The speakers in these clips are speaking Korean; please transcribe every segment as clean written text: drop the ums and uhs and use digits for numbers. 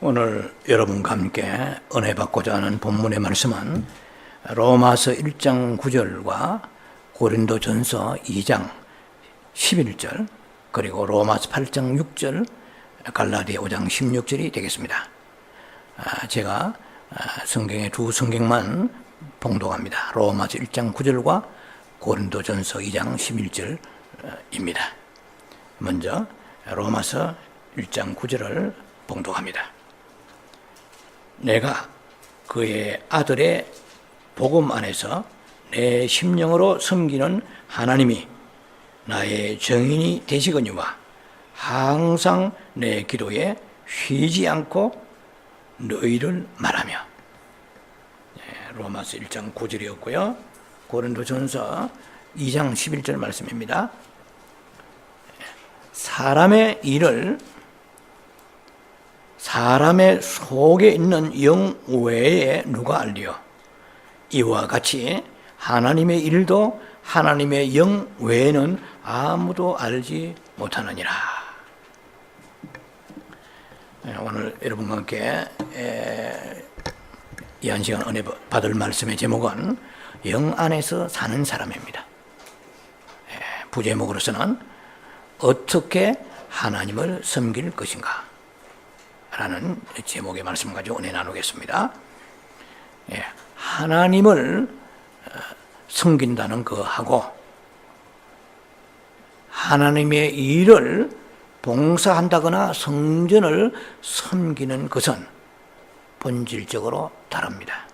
오늘 여러분과 함께 은혜 받고자 하는 본문의 말씀은 로마서 1장 9절과 고린도전서 2장 11절 그리고 로마서 8장 6절 갈라디아 5장 16절이 되겠습니다. 제가 성경의 두 성경만 봉독합니다. 로마서 1장 9절과 고린도전서 2장 11절입니다. 먼저 로마서 1장 9절을 봉독합니다. 내가 그의 아들의 복음 안에서 내 심령으로 섬기는 하나님이 나의 정인이 되시거니와 항상 내 기도에 쉬지 않고 너희를 말하며. 로마서 1장 9절이었고요. 고린도전서 2장 11절 말씀입니다. 사람의 일을 사람의 속에 있는 영 외에 누가 알리요? 이와 같이 하나님의 일도 하나님의 영 외에는 아무도 알지 못하느니라. 오늘 여러분과 함께 이 한 시간 은혜 받을 말씀의 제목은 영 안에서 사는 사람입니다. 부제목으로서는 어떻게 하나님을 섬길 것인가 라는 제목의 말씀 가지고 은혜 나누겠습니다. 하나님을 섬긴다는 거하고 하나님의 일을 봉사한다거나 성전을 섬기는 것은 본질적으로 다릅니다.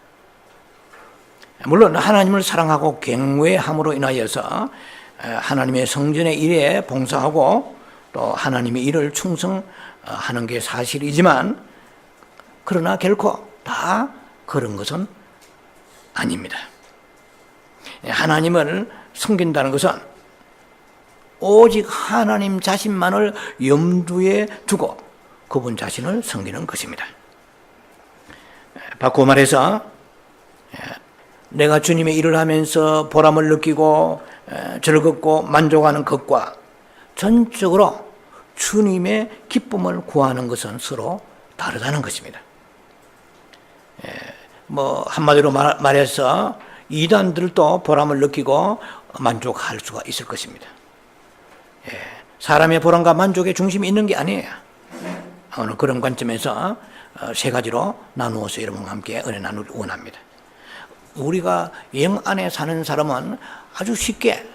물론 하나님을 사랑하고 경외함으로 인하여서 하나님의 성전의 일에 봉사하고 또 하나님의 일을 충성하는 게 사실이지만 그러나 결코 다 그런 것은 아닙니다. 하나님을 섬긴다는 것은 오직 하나님 자신만을 염두에 두고 그분 자신을 섬기는 것입니다. 바꾸어 말해서 내가 주님의 일을 하면서 보람을 느끼고 즐겁고 만족하는 것과 전적으로 주님의 기쁨을 구하는 것은 서로 다르다는 것입니다. 한마디로 말해서 이단들도 보람을 느끼고 만족할 수가 있을 것입니다. 사람의 보람과 만족의 중심이 있는 게 아니에요. 오늘 그런 관점에서 세 가지로 나누어서 여러분과 함께 은혜 나누기 원합니다. 우리가 영 안에 사는 사람은 아주 쉽게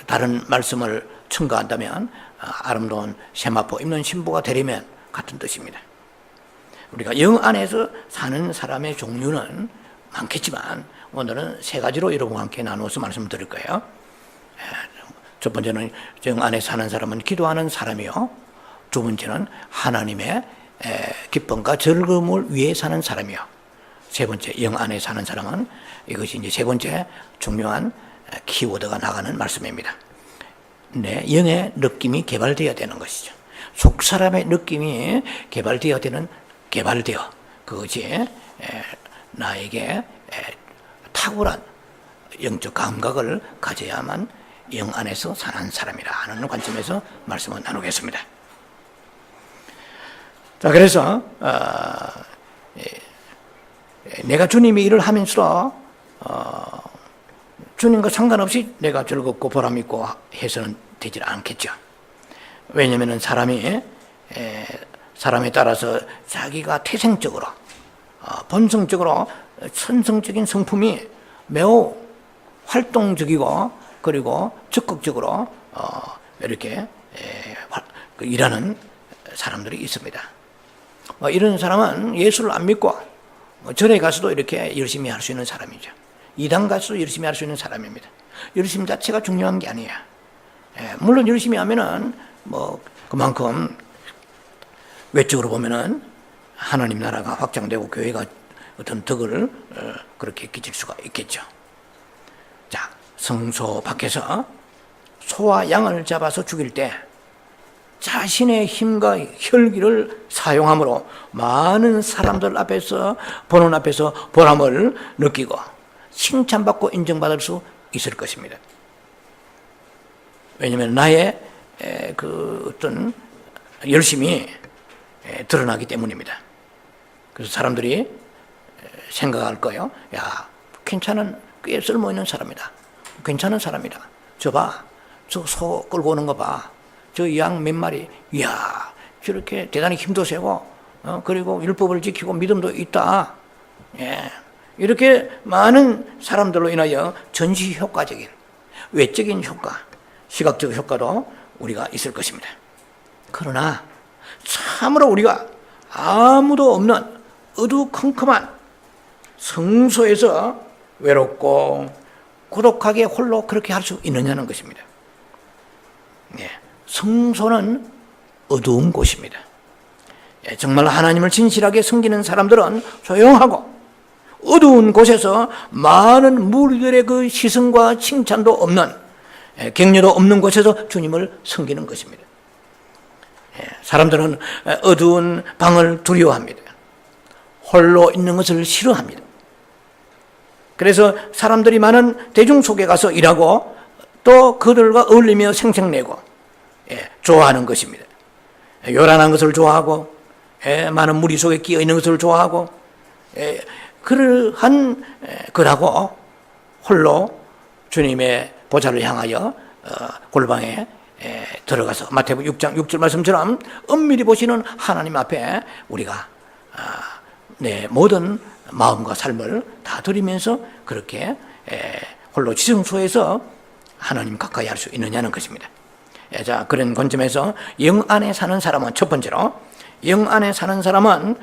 다른 말씀을 첨가한다면 아름다운 세마포 입는 신부가 되려면 같은 뜻입니다. 우리가 영 안에서 사는 사람의 종류는 많겠지만 오늘은 세 가지로 여러분과 함께 나누어서 말씀드릴 거예요. 첫 번째는 영 안에 사는 사람은 기도하는 사람이요. 두 번째는 하나님의 기쁨과 즐거움을 위해 사는 사람이요. 세 번째, 영 안에 사는 사람은 이것이 이제 세 번째 중요한 키워드가 나가는 말씀입니다. 내 영의 느낌이 개발되어야 되는 것이죠. 속 사람의 느낌이 개발되어 그것이 나에게 탁월한 영적 감각을 가져야만 영 안에서 사는 사람이라 하는 관점에서 말씀을 나누겠습니다. 자, 그래서 내가 주님의 일을 하면서 주님과 상관없이 내가 즐겁고 보람있고 해서는 되질 않겠죠. 왜냐하면 사람에 따라서 자기가 태생적으로 본성적으로 천성적인 성품이 매우 활동적이고 그리고 적극적으로 이렇게 일하는 사람들이 있습니다. 이런 사람은 예수를 안 믿고 절에 가서도 이렇게 열심히 할 수 있는 사람이죠. 이단 가서도 열심히 할 수 있는 사람입니다. 열심 자체가 중요한 게 아니에요. 물론 열심히 하면은 그만큼 외적으로 보면은 하나님 나라가 확장되고 교회가 어떤 덕을 그렇게 끼칠 수가 있겠죠. 자, 성소 밖에서 소와 양을 잡아서 죽일 때 자신의 힘과 혈기를 사용함으로 많은 사람들 앞에서 보는 앞에서 보람을 느끼고 칭찬받고 인정받을 수 있을 것입니다. 왜냐하면 나의 그 어떤 열심이 드러나기 때문입니다. 그래서 사람들이 생각할 거예요. 야, 괜찮은, 꽤 쓸모있는 사람이다. 괜찮은 사람이다. 저 봐. 저 소 끌고 오는 거 봐. 저 양 몇 마리. 이야, 저렇게 대단히 힘도 세고, 그리고 율법을 지키고 믿음도 있다. 예. 이렇게 많은 사람들로 인하여 전시 효과적인, 외적인 효과, 시각적 효과도 우리가 있을 것입니다. 그러나 참으로 우리가 아무도 없는 어두컴컴한 성소에서 외롭고 고독하게 홀로 그렇게 할 수 있느냐는 것입니다. 예, 성소는 어두운 곳입니다. 예, 정말 하나님을 진실하게 섬기는 사람들은 조용하고 어두운 곳에서 많은 무리들의 그 시선과 칭찬도 없는, 격려도 없는 곳에서 주님을 섬기는 것입니다. 사람들은 어두운 방을 두려워합니다. 홀로 있는 것을 싫어합니다. 그래서 사람들이 많은 대중 속에 가서 일하고 또 그들과 어울리며 생색내고 좋아하는 것입니다. 요란한 것을 좋아하고 많은 무리 속에 끼어 있는 것을 좋아하고 그러한 그라고 홀로 주님의 보좌를 향하여 골방에 들어가서 마태복음 6장 6절 말씀처럼 엄밀히 보시는 하나님 앞에 우리가 내 모든 마음과 삶을 다 드리면서 그렇게 홀로 지성소에서 하나님 가까이 할 수 있느냐는 것입니다. 자, 그런 관점에서 영 안에 사는 사람은, 첫 번째로 영 안에 사는 사람은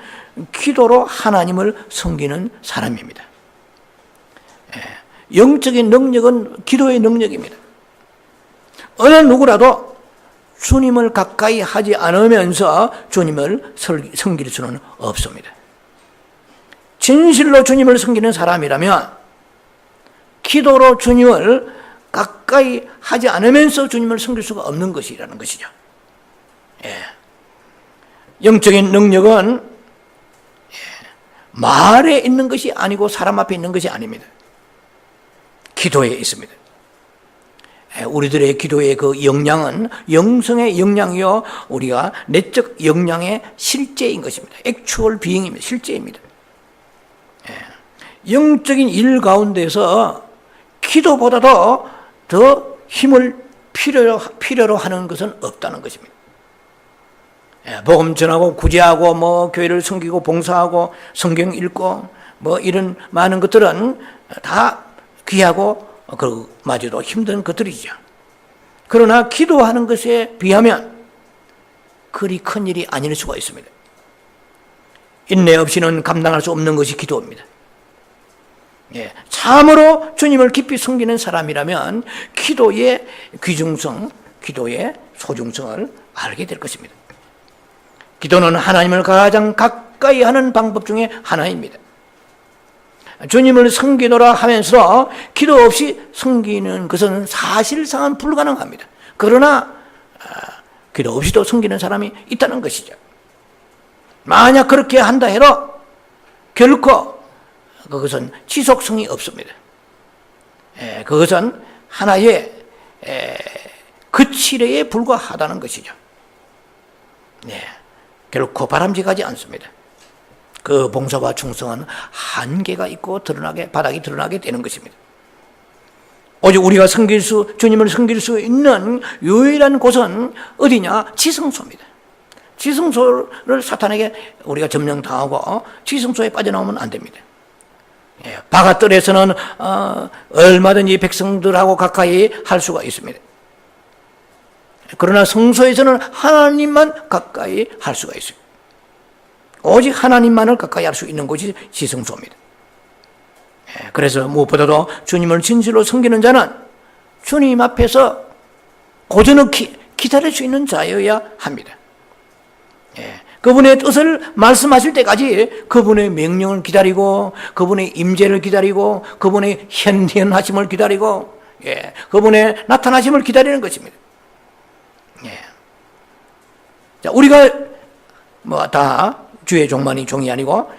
기도로 하나님을 섬기는 사람입니다. 영적인 능력은 기도의 능력입니다. 어느 누구라도 주님을 가까이 하지 않으면서 주님을 섬길 수는 없습니다. 진실로 주님을 섬기는 사람이라면 기도로 주님을 가까이 하지 않으면서 주님을 섬길 수가 없는 것이라는 것이죠. 영적인 능력은 말에 있는 것이 아니고 사람 앞에 있는 것이 아닙니다. 기도에 있습니다. 우리들의 기도의 그 역량은 영성의 역량이요, 우리가 내적 역량의 실제인 것입니다. 액추얼 비잉입니다. 실제입니다. 영적인 일 가운데서 기도보다도 더 힘을 필요로 하는 것은 없다는 것입니다. 복음 전하고 구제하고 뭐 교회를 섬기고 봉사하고 성경 읽고 뭐 이런 많은 것들은 다 귀하고 그마저도 힘든 것들이죠. 그러나 기도하는 것에 비하면 그리 큰 일이 아닐 수가 있습니다. 인내 없이는 감당할 수 없는 것이 기도입니다. 참으로 주님을 깊이 섬기는 사람이라면 기도의 귀중성, 기도의 소중성을 알게 될 것입니다. 기도는 하나님을 가장 가까이 하는 방법 중에 하나입니다. 주님을 섬기노라 하면서 기도 없이 섬기는 것은 사실상은 불가능합니다. 그러나 기도 없이도 섬기는 사람이 있다는 것이죠. 만약 그렇게 한다 해도 결코 그것은 지속성이 없습니다. 그것은 하나의 그치레에 불과하다는 것이죠. 결코 바람직하지 않습니다. 그 봉사와 충성은 한계가 있고 바닥이 드러나게 되는 것입니다. 오직 우리가 주님을 섬길 수 있는 유일한 곳은 어디냐? 지성소입니다. 지성소를 사탄에게 우리가 점령당하고 지성소에 빠져나오면 안 됩니다. 바깥들에서는 얼마든지 백성들하고 가까이 할 수가 있습니다. 그러나 성소에서는 하나님만 가까이 할 수가 있어요. 오직 하나님만을 가까이 할 수 있는 곳이 지성소입니다. 그래서 무엇보다도 주님을 진실로 섬기는 자는 주님 앞에서 고저넉히 기다릴 수 있는 자여야 합니다. 그분의 뜻을 말씀하실 때까지 그분의 명령을 기다리고 그분의 임재를 기다리고 그분의 현현하심을 기다리고 그분의 나타나심을 기다리는 것입니다. 자, 우리가 뭐 다 주의 종만이 종이 아니고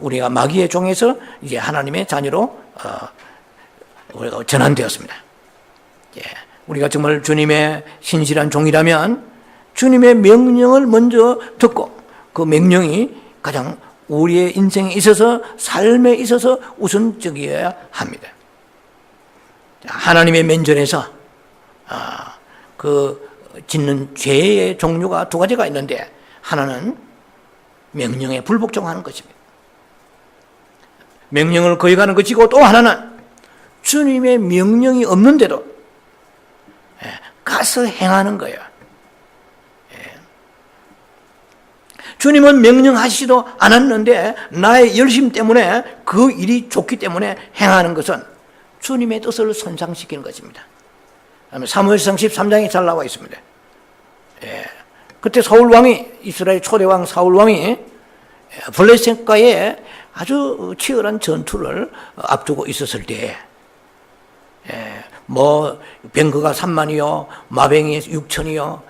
우리가 마귀의 종에서 이제 하나님의 자녀로 우리가 전환되었습니다. 우리가 정말 주님의 신실한 종이라면 주님의 명령을 먼저 듣고 그 명령이 가장 우리의 인생에 있어서 삶에 있어서 우선적이어야 합니다. 하나님의 면전에서 그 짓는 죄의 종류가 두 가지가 있는데 하나는 명령에 불복종하는 것입니다. 명령을 거역하는 것이고 또 하나는 주님의 명령이 없는데도 가서 행하는 거예요. 주님은 명령하시지도 않았는데 나의 열심 때문에 그 일이 좋기 때문에 행하는 것은 주님의 뜻을 손상시키는 것입니다. 사무엘상 13장에 잘 나와 있습니다. 그때 사울왕이, 이스라엘 초대왕 사울왕이 블레셋과의 아주 치열한 전투를 앞두고 있었을 때에 병거가 3만이요 마병이 6천이요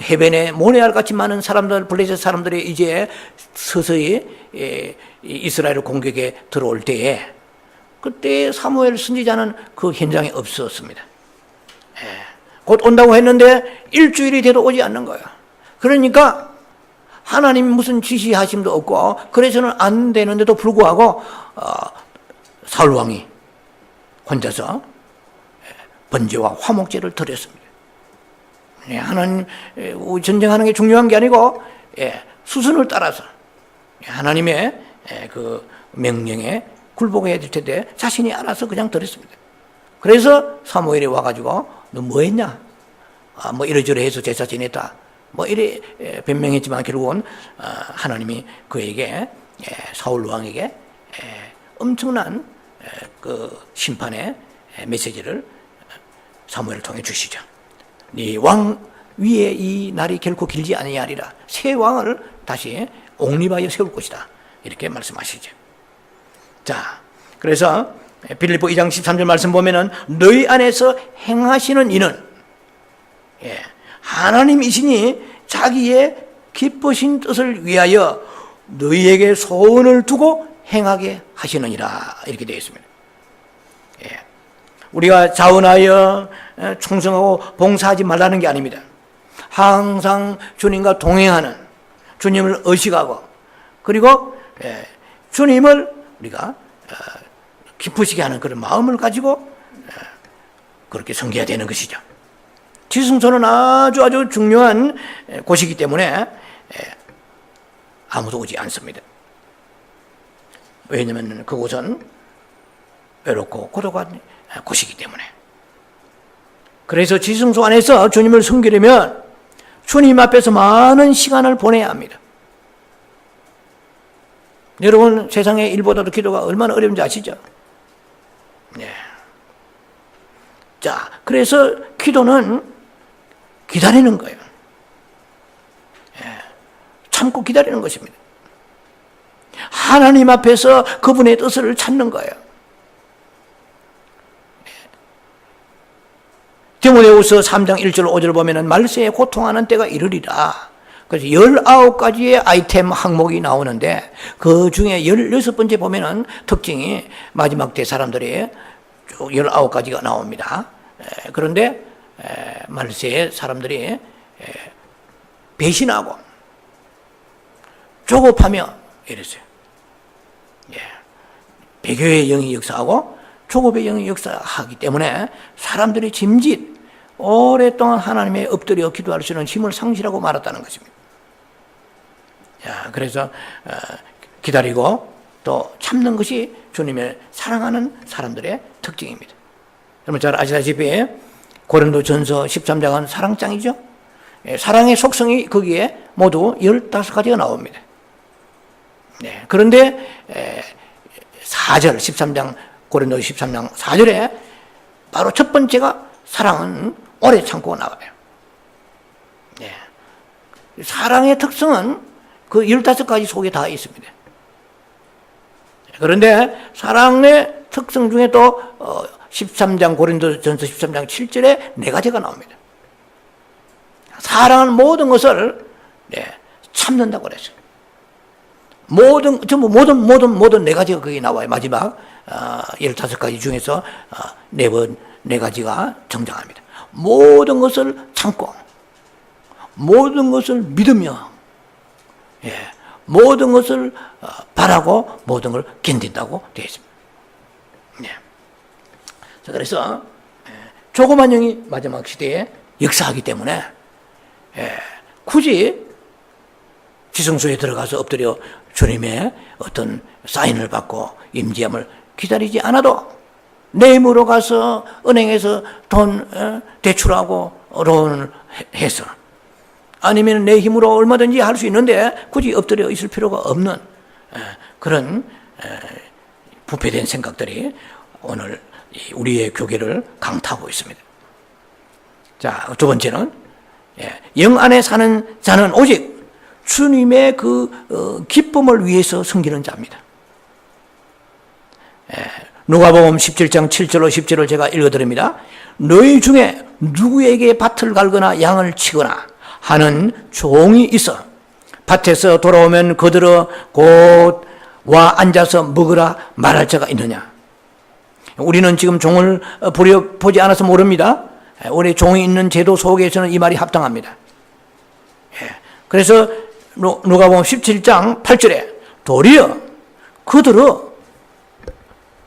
해변에 모래알 같이 많은 사람들, 블레셋 사람들이 이제 서서히 이스라엘 공격에 들어올 때에 그때 사무엘 선지자는 그 현장에 없었습니다. 곧 온다고 했는데 일주일이 돼도 오지 않는 거예요. 그러니까 하나님 무슨 지시하심도 없고 그래서는 안 되는데도 불구하고 사울왕이 혼자서 번제와 화목제를 드렸습니다. 하나님 전쟁하는 게 중요한 게 아니고 수순을 따라서 하나님의 그 명령에 굴복해야 될 텐데 자신이 알아서 그냥 드렸습니다. 그래서 사무엘이 와가지고 너 뭐 했냐? 뭐 이러저러 해서 제사 지냈다. 뭐 이래 변명했지만 결국은 하나님이 그에게 사울 왕에게 엄청난 그 심판의 메시지를 사무엘을 통해 주시죠. 네 왕 위에 이 날이 결코 길지 아니하리라. 새 왕을 다시 옹립하여 세울 것이다. 이렇게 말씀하시죠. 자, 그래서 빌립보 2장 13절 말씀 보면은 너희 안에서 행하시는 이는 하나님이시니 자기의 기쁘신 뜻을 위하여 너희에게 소원을 두고 행하게 하시느니라. 이렇게 되어 있습니다. 우리가 자원하여 충성하고 봉사하지 말라는 게 아닙니다. 항상 주님과 동행하는, 주님을 의식하고 그리고 주님을 우리가 기쁘시게 하는 그런 마음을 가지고 그렇게 섬겨야 되는 것이죠. 지성소는 아주 중요한 곳이기 때문에 아무도 오지 않습니다. 왜냐하면 그곳은 외롭고 고독한 곳이기 때문에. 그래서 지성소 안에서 주님을 섬기려면 주님 앞에서 많은 시간을 보내야 합니다. 여러분, 세상의 일보다도 기도가 얼마나 어려운지 아시죠? 네. 자, 그래서 기도는 기다리는 거예요. 참고 기다리는 것입니다. 하나님 앞에서 그분의 뜻을 찾는 거예요. 디모데후서 3장 1절 5절 보면은 말세에 고통하는 때가 이르리라. 그래서 19가지의 아이템 항목이 나오는데 그 중에 16번째 보면은 특징이 마지막 때 사람들이 쭉 19가지가 나옵니다. 그런데 말세에 사람들이 배신하고 조급하며 이랬어요. 배교의 영이 역사하고 조급의 영이 역사하기 때문에 사람들이 짐짓 오랫동안 하나님의 엎드려 기도할 수 있는 힘을 상실하고 말았다는 것입니다. 그래서 기다리고 또 참는 것이 주님의 사랑하는 사람들의 특징입니다. 여러분 잘 아시다시피 고린도전서 13장은 사랑장이죠. 사랑의 속성이 거기에 모두 15가지가 나옵니다. 그런데 4절 13장 고린도 13장 4절에 바로 첫 번째가 사랑은 오래 참고 나와요. 사랑의 특성은 그 15가지 속에 다 있습니다. 그런데 사랑의 특성 중에 또 13장 고린도전서 13장 7절에 4가지가 나옵니다. 사랑은 모든 것을 참는다고 그랬어요. 전부 모든 4가지가 거기 나와요. 마지막 15가지 중에서 4가지가 등장합니다. 모든 것을 참고 모든 것을 믿으며 모든 것을 바라고 모든 걸 견딘다고 되어 있습니다. 자, 그래서 조그만 영이 마지막 시대에 역사하기 때문에 굳이 지성소에 들어가서 엎드려 주님의 어떤 사인을 받고 임재함을 기다리지 않아도 내 힘으로 가서 은행에서 돈 대출하고 론을 해서 아니면 내 힘으로 얼마든지 할 수 있는데 굳이 엎드려 있을 필요가 없는 그런 부패된 생각들이 오늘 우리의 교계를 강타하고 있습니다. 자, 두 번째는 영 안에 사는 자는 오직 주님의 그 기쁨을 위해서 섬기는 자입니다. 누가복음 17장 7절로 10절을 제가 읽어드립니다. 너희 중에 누구에게 밭을 갈거나 양을 치거나 하는 종이 있어 밭에서 돌아오면 거들어 곧 와 앉아서 먹으라 말할 자가 있느냐. 우리는 지금 종을 부려보지 않아서 모릅니다. 우리 종이 있는 제도 속에서는 이 말이 합당합니다. 그래서 누가복음 17장 8절에 도리어 그들은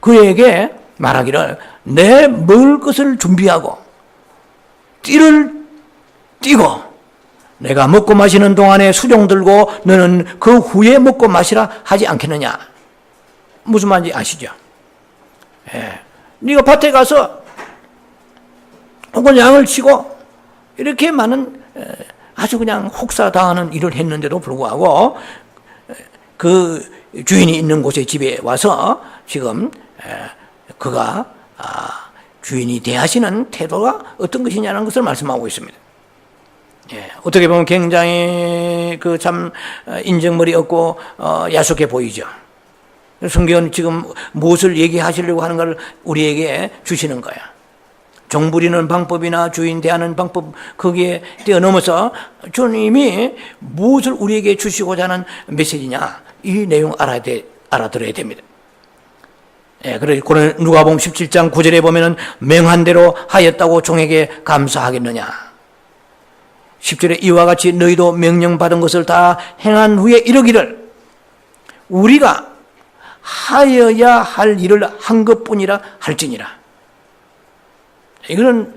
그에게 말하기를 내 먹을 것을 준비하고 띠를 띠고 내가 먹고 마시는 동안에 수종 들고 너는 그 후에 먹고 마시라 하지 않겠느냐. 무슨 말인지 아시죠? 네가 밭에 가서 혹은 양을 치고 이렇게 많은 아주 그냥 혹사당하는 일을 했는데도 불구하고 그 주인이 있는 곳에 집에 와서 지금 그가 주인이 대하시는 태도가 어떤 것이냐는 것을 말씀하고 있습니다. 어떻게 보면 굉장히 그 참 인정머리 없고 야속해 보이죠. 성경은 지금 무엇을 얘기하시려고 하는 걸 우리에게 주시는 거야. 종부리는 방법이나 주인 대하는 방법 거기에 뛰어넘어서 주님이 무엇을 우리에게 주시고자 하는 메시지냐 이 내용 알아들어야 됩니다. 그래서 누가복음 17장 9절에 보면은 명한 대로 하였다고 종에게 감사하겠느냐. 10절에 이와 같이 너희도 명령받은 것을 다 행한 후에 이르기를 우리가 하여야 할 일을 한 것뿐이라 할지니라. 이거는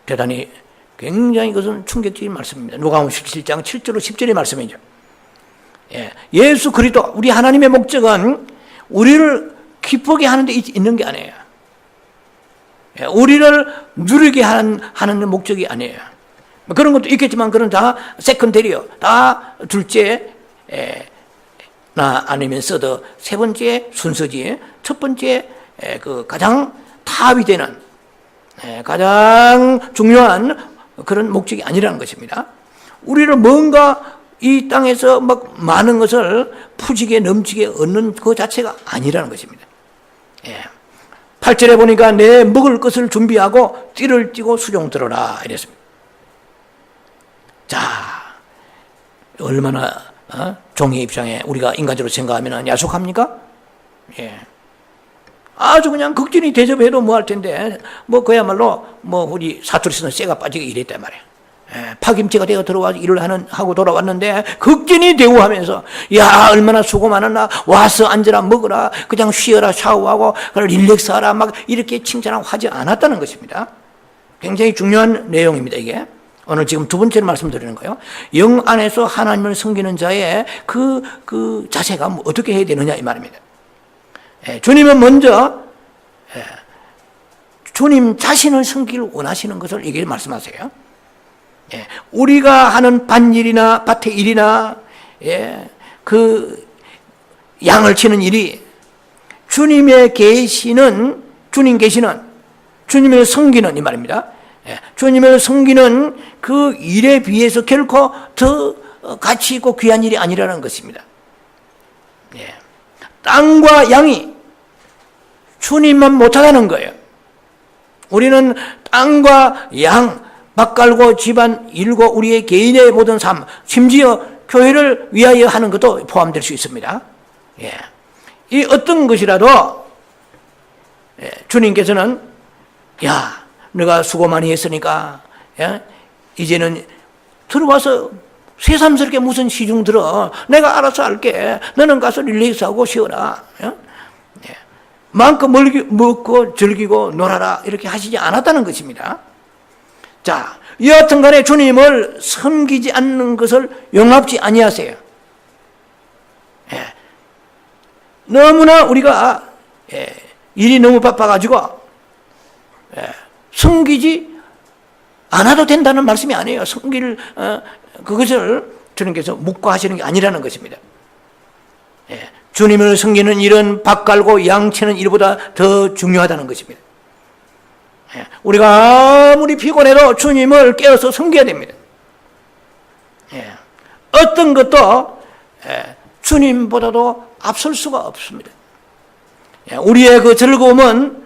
대단히 굉장히 이것은 충격적인 말씀입니다. 누가복음 17장 7절로 10절의 말씀이죠. 예수 그리스도 우리 하나님의 목적은 우리를 기쁘게 하는 데 있는 게 아니에요. 우리를 누리게 하는 목적이 아니에요. 그런 것도 있겠지만 그런 다 세컨데리요. 다 둘째 나 아니면 서더 세 번째 순서지 첫 번째 그 가장 탑이 되는 가장 중요한 그런 목적이 아니라는 것입니다. 우리를 뭔가 이 땅에서 막 많은 것을 푸지게 넘치게 얻는 그 자체가 아니라는 것입니다. 8절에 보니까 내 먹을 것을 준비하고 띠를 띠고 수종 들어라 이랬습니다. 자, 얼마나 종의 입장에 우리가 인간적으로 생각하면 야속합니까? 아주 그냥 극진히 대접해도 뭐 할 텐데 뭐 그야말로 뭐 우리 사투리에서는 쇠가 빠지게 이랬단 말이에요. 파김치가 되어 들어와서 일을 하고 돌아왔는데 극진히 대우하면서 야 얼마나 수고 많았나 와서 앉으라 먹으라 그냥 쉬어라 샤워하고 릴렉스하라 막 이렇게 칭찬하고 하지 않았다는 것입니다. 굉장히 중요한 내용입니다. 이게 오늘 지금 두 번째로 말씀드리는 거예요. 영 안에서 하나님을 섬기는 자의 그 자세가 뭐 어떻게 해야 되느냐 이 말입니다. 주님은 먼저 주님 자신을 섬기기를 원하시는 것을 이게 말씀하세요. 우리가 하는 밭일이나 밭의 일이나 그 양을 치는 일이 주님의 계시는 주님을 섬기는 이 말입니다. 주님을 섬기는 그 일에 비해서 결코 더 가치 있고 귀한 일이 아니라는 것입니다. 땅과 양이 주님만 못하다는 거예요. 우리는 땅과 양, 밭갈고 집안 일고 우리의 개인의 모든 삶, 심지어 교회를 위하여 하는 것도 포함될 수 있습니다. 이 어떤 것이라도 주님께서는 너가 수고 많이 했으니까 이제는 들어와서 새삼스럽게 무슨 시중 들어. 내가 알아서 할게. 너는 가서 릴렉스하고 쉬어라. 마음껏 먹고 즐기고 놀아라. 이렇게 하시지 않았다는 것입니다. 자, 여하튼 간에 주님을 섬기지 않는 것을 용납지 아니하세요. 너무나 우리가 일이 너무 바빠가지고 섬기지 않아도 된다는 말씀이 아니에요. 섬길 그것을 주님께서 묵과하시는 게 아니라는 것입니다. 주님을 섬기는 일은 밥 갈고 양 치는 일보다 더 중요하다는 것입니다. 우리가 아무리 피곤해도 주님을 깨어서 섬겨야 됩니다. 어떤 것도 주님보다도 앞설 수가 없습니다. 우리의 그 즐거움은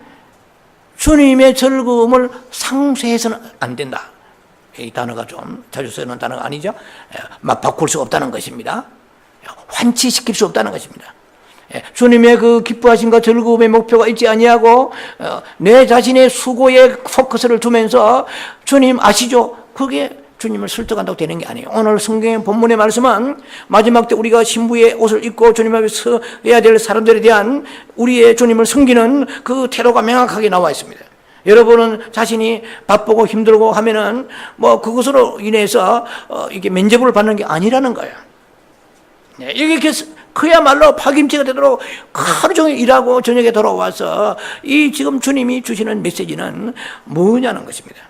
주님의 즐거움을 상쇄해서는 안 된다. 이 단어가 좀 자주 쓰는 단어가 아니죠. 막 바꿀 수 없다는 것입니다. 환치시킬 수 없다는 것입니다. 주님의 그 기뻐하심과 즐거움의 목표가 있지 아니하고 내 자신의 수고에 포커스를 두면서 주님 아시죠? 그게 주님을 설득한다고 되는 게 아니에요. 오늘 성경의 본문의 말씀은 마지막 때 우리가 신부의 옷을 입고 주님 앞에 서야 될 사람들에 대한 우리의 주님을 섬기는 그 태도가 명확하게 나와 있습니다. 여러분은 자신이 바쁘고 힘들고 하면은 뭐 그것으로 인해서 이게 면죄부를 받는 게 아니라는 거예요. 이게 그야말로 파김치가 되도록 하루 종일 일하고 저녁에 돌아와서 이 지금 주님이 주시는 메시지는 뭐냐는 것입니다.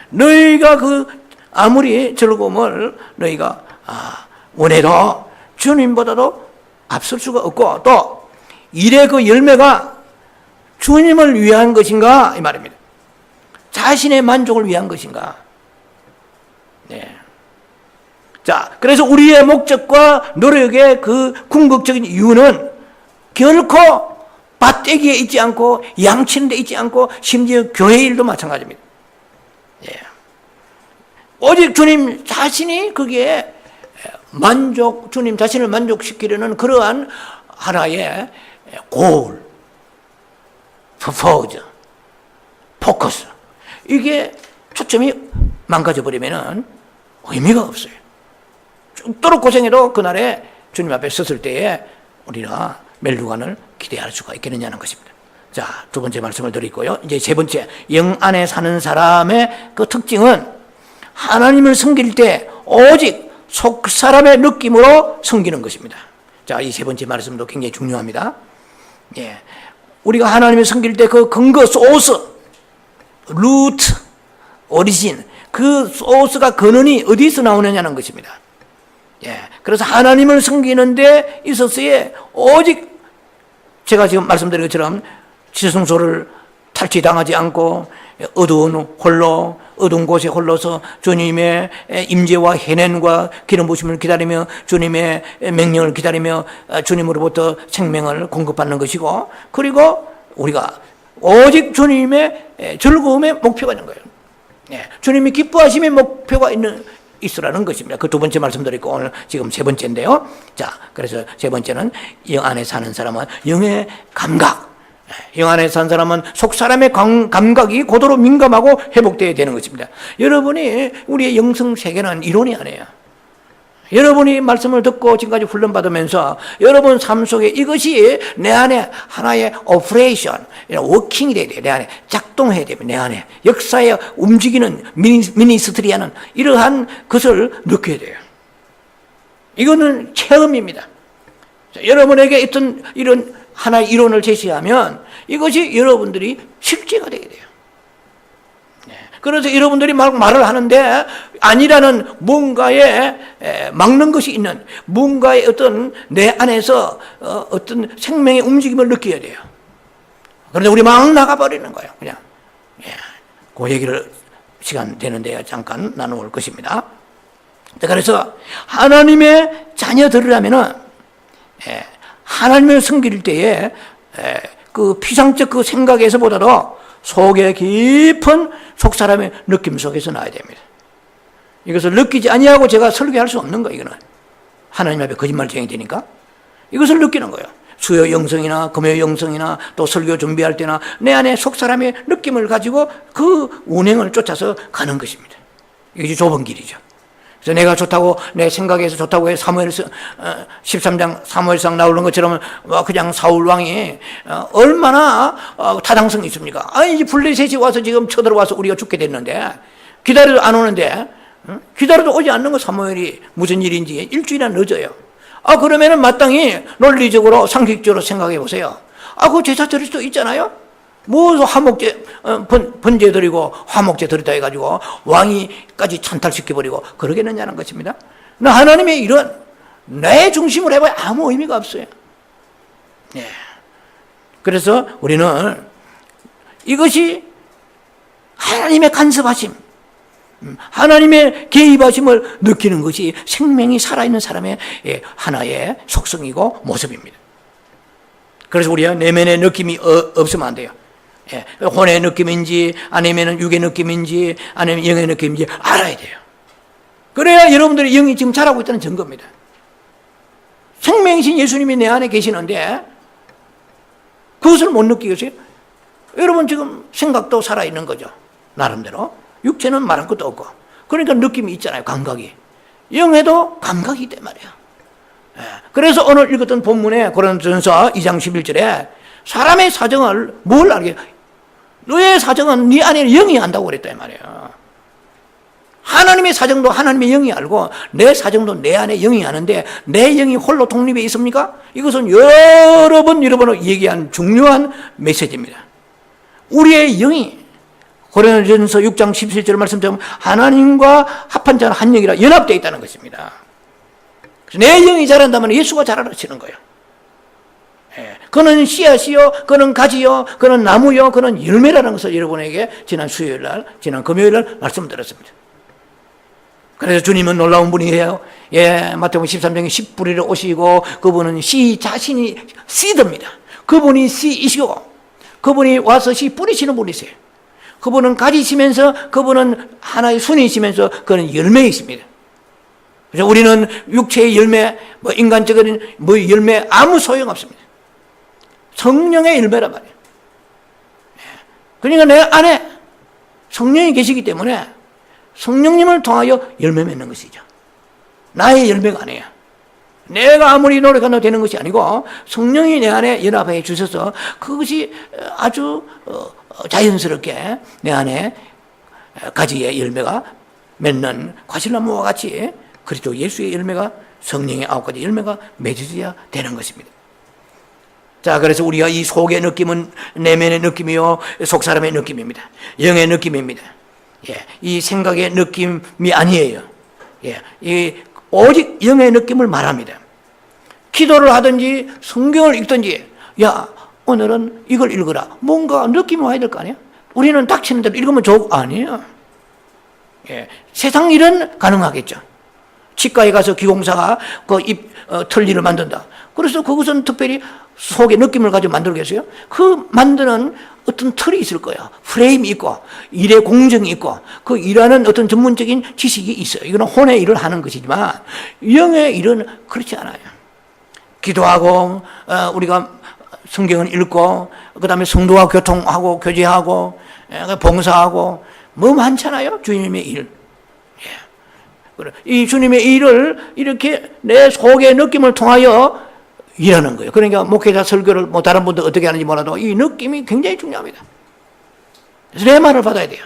너희가 그 아무리 즐거움을 너희가 원해도 주님보다도 앞설 수가 없고 또 일의 그 열매가 주님을 위한 것인가 이 말입니다. 자신의 만족을 위한 것인가. 자, 그래서 우리의 목적과 노력의 그 궁극적인 이유는 결코 밭대기에 있지 않고 양치는 데 있지 않고 심지어 교회 일도 마찬가지입니다. 오직 주님 자신이 거기에 주님 자신을 만족시키려는 그러한 하나의 골, 퍼포즈, 포커스. 이게 초점이 망가져버리면 의미가 없어요. 죽도록 고생해도 그날에 주님 앞에 섰을 때에 우리가 멸류관을 기대할 수가 있겠느냐는 것입니다. 자, 두 번째 말씀을 드리고요. 이제 세 번째, 영 안에 사는 사람의 그 특징은 하나님을 섬길 때 오직 속 사람의 느낌으로 섬기는 것입니다. 자, 이 세 번째 말씀도 굉장히 중요합니다. 우리가 하나님을 섬길 때 그 근거, 소스, 루트, 오리진, 그 소스가 근원이 어디서 나오느냐는 것입니다. 그래서 하나님을 섬기는 데 있어서의 오직 제가 지금 말씀드린 것처럼 지성소를 탈취당하지 않고 어두운 곳에 홀로서 주님의 임재와 해낸과 기름 부심을 기다리며 주님의 명령을 기다리며 주님으로부터 생명을 공급받는 것이고, 그리고 우리가 오직 주님의 즐거움의 목표가 있는 거예요. 주님이 기뻐하심의 목표가 있으라는 것입니다. 그 두 번째 말씀드렸고 오늘 지금 세 번째인데요. 자, 그래서 세 번째는 영 안에 사는 사람은 영의 감각. 영 안에 산 사람은 속 사람의 감각이 고도로 민감하고 회복되어야 되는 것입니다. 여러분이 우리의 영성 세계는 이론이 아니에요. 여러분이 말씀을 듣고 지금까지 훈련받으면서 여러분 삶 속에 이것이 내 안에 하나의 오퍼레이션, 워킹이 돼야 돼요. 내 안에 작동해야 됩니다. 내 안에 역사에 움직이는 미니스트리하는 이러한 것을 느껴야 돼요. 이거는 체험입니다. 여러분에게 있던 이런 하나의 이론을 제시하면 이것이 여러분들이 실제가 되게 돼요. 그래서 여러분들이 말을 하는데 아니라는 뭔가에 막는 것이 있는 뭔가의 어떤 내 안에서 어떤 생명의 움직임을 느껴야 돼요. 그런데 우리 막 나가버리는 거예요. 그냥. 그 얘기를 시간 되는데 잠깐 나눠볼 것입니다. 그래서 하나님의 자녀들이라면은 하나님을 섬길 때에 그 피상적 그 생각에서보다도 속에 깊은 속 사람의 느낌 속에서 나야 됩니다. 이것을 느끼지 아니하고 제가 설교할 수 없는 거예요. 이거는 하나님 앞에 거짓말쟁이 되니까 이것을 느끼는 거예요. 수요 영성이나 금요 영성이나 또 설교 준비할 때나 내 안에 속 사람의 느낌을 가지고 그 운행을 쫓아서 가는 것입니다. 이것이 좁은 길이죠. 그래서 내가 좋다고, 내 생각에서 좋다고 해 13장 사무엘상 나오는 것처럼 그냥 사울 왕이 얼마나 타당성이 있습니까? 아니, 이제 블레셋이 와서 지금 쳐들어와서 우리가 죽게 됐는데, 기다려도 안 오는데, 기다려도 오지 않는 거 사무엘이 무슨 일인지 일주일이나 늦어요. 그러면은 마땅히 논리적으로 상식적으로 생각해 보세요. 그 제사 드릴 수도 있잖아요? 뭐 화목제, 번제 드리고 화목제 드리다 해가지고 왕이까지 찬탈시켜버리고 그러겠느냐는 것입니다. 하나님의 일은 내 중심으로 해봐야 아무 의미가 없어요. 예. 그래서 우리는 이것이 하나님의 간섭하심, 하나님의 개입하심을 느끼는 것이 생명이 살아있는 사람의 하나의 속성이고 모습입니다. 그래서 우리가 내면의 느낌이 없으면 안 돼요. 혼의 느낌인지 아니면 육의 느낌인지 아니면 영의 느낌인지 알아야 돼요. 그래야 여러분들의 영이 지금 자라고 있다는 증거입니다. 생명이신 예수님이 내 안에 계시는데 그것을 못 느끼겠어요? 여러분 지금 생각도 살아있는 거죠. 나름대로. 육체는 말할 것도 없고. 그러니까 느낌이 있잖아요. 감각이. 영에도 감각이 있단 말이에요. 그래서 오늘 읽었던 본문에 고린도전서 2장 11절에 사람의 사정을 뭘 알게? 너의 사정은 네 안에 영이 안다고 그랬단 말이에요. 하나님의 사정도 하나님의 영이 알고 내 사정도 내 안에 영이 아는데 내 영이 홀로 독립해 있습니까? 이것은 여러 번 얘기한 중요한 메시지입니다. 우리의 영이 고린도전서 6장 17절 말씀처럼 하나님과 합한 자는 한 영이라 연합되어 있다는 것입니다. 그래서 내 영이 자란다면 예수가 자라시는 거예요. 그는 씨앗이요, 그는 가지요, 그는 나무요, 그는 열매라는 것을 여러분에게 지난 수요일 날, 지난 금요일 날 말씀드렸습니다. 그래서 주님은 놀라운 분이에요. 마태복음 13장에 씨 뿌리러 오시고 그분은 씨 자신이 씨드입니다. 그분이 씨이시고 그분이 와서 씨 뿌리시는 분이세요. 그분은 가지시면서 그분은 하나의 순이시면서 그는 열매이십니다. 그래서 우리는 육체의 열매, 인간적인 열매 아무 소용 없습니다. 성령의 열매란 말이에요. 그러니까 내 안에 성령이 계시기 때문에 성령님을 통하여 열매 맺는 것이죠. 나의 열매가 아니에요. 내가 아무리 노력한다고 되는 것이 아니고 성령이 내 안에 연합해 주셔서 그것이 아주 자연스럽게 내 안에 가지의 열매가 맺는 과실나무와 같이 그리스도 예수의 열매가 성령의 9가지 열매가 맺어져야 되는 것입니다. 자, 그래서 우리가 이 속의 느낌은 내면의 느낌이요, 속 사람의 느낌입니다. 영의 느낌입니다. 이 생각의 느낌이 아니에요. 이 오직 영의 느낌을 말합니다. 기도를 하든지 성경을 읽든지, 오늘은 이걸 읽어라. 뭔가 느낌이 와야 될 거 아니에요? 우리는 닥치는 대로 읽으면 아니에요. 세상 일은 가능하겠죠. 치과에 가서 기공사가 그 입 틀니를 만든다. 그래서 그것은 특별히 속의 느낌을 가지고 만들겠어요? 그 만드는 어떤 틀이 있을 거예요. 프레임이 있고 일의 공정이 있고 그 일하는 어떤 전문적인 지식이 있어요. 이거는 혼의 일을 하는 것이지만 영의 일은 그렇지 않아요. 기도하고 우리가 성경을 읽고 그 다음에 성도와 교통하고 교제하고 봉사하고 뭐 많잖아요. 주님의 일. 이 주님의 일을 이렇게 내 속의 느낌을 통하여 일하는 거예요. 그러니까 목회자 설교를 다른 분들 어떻게 하는지 몰라도 이 느낌이 굉장히 중요합니다. 그래서 레마를 받아야 돼요.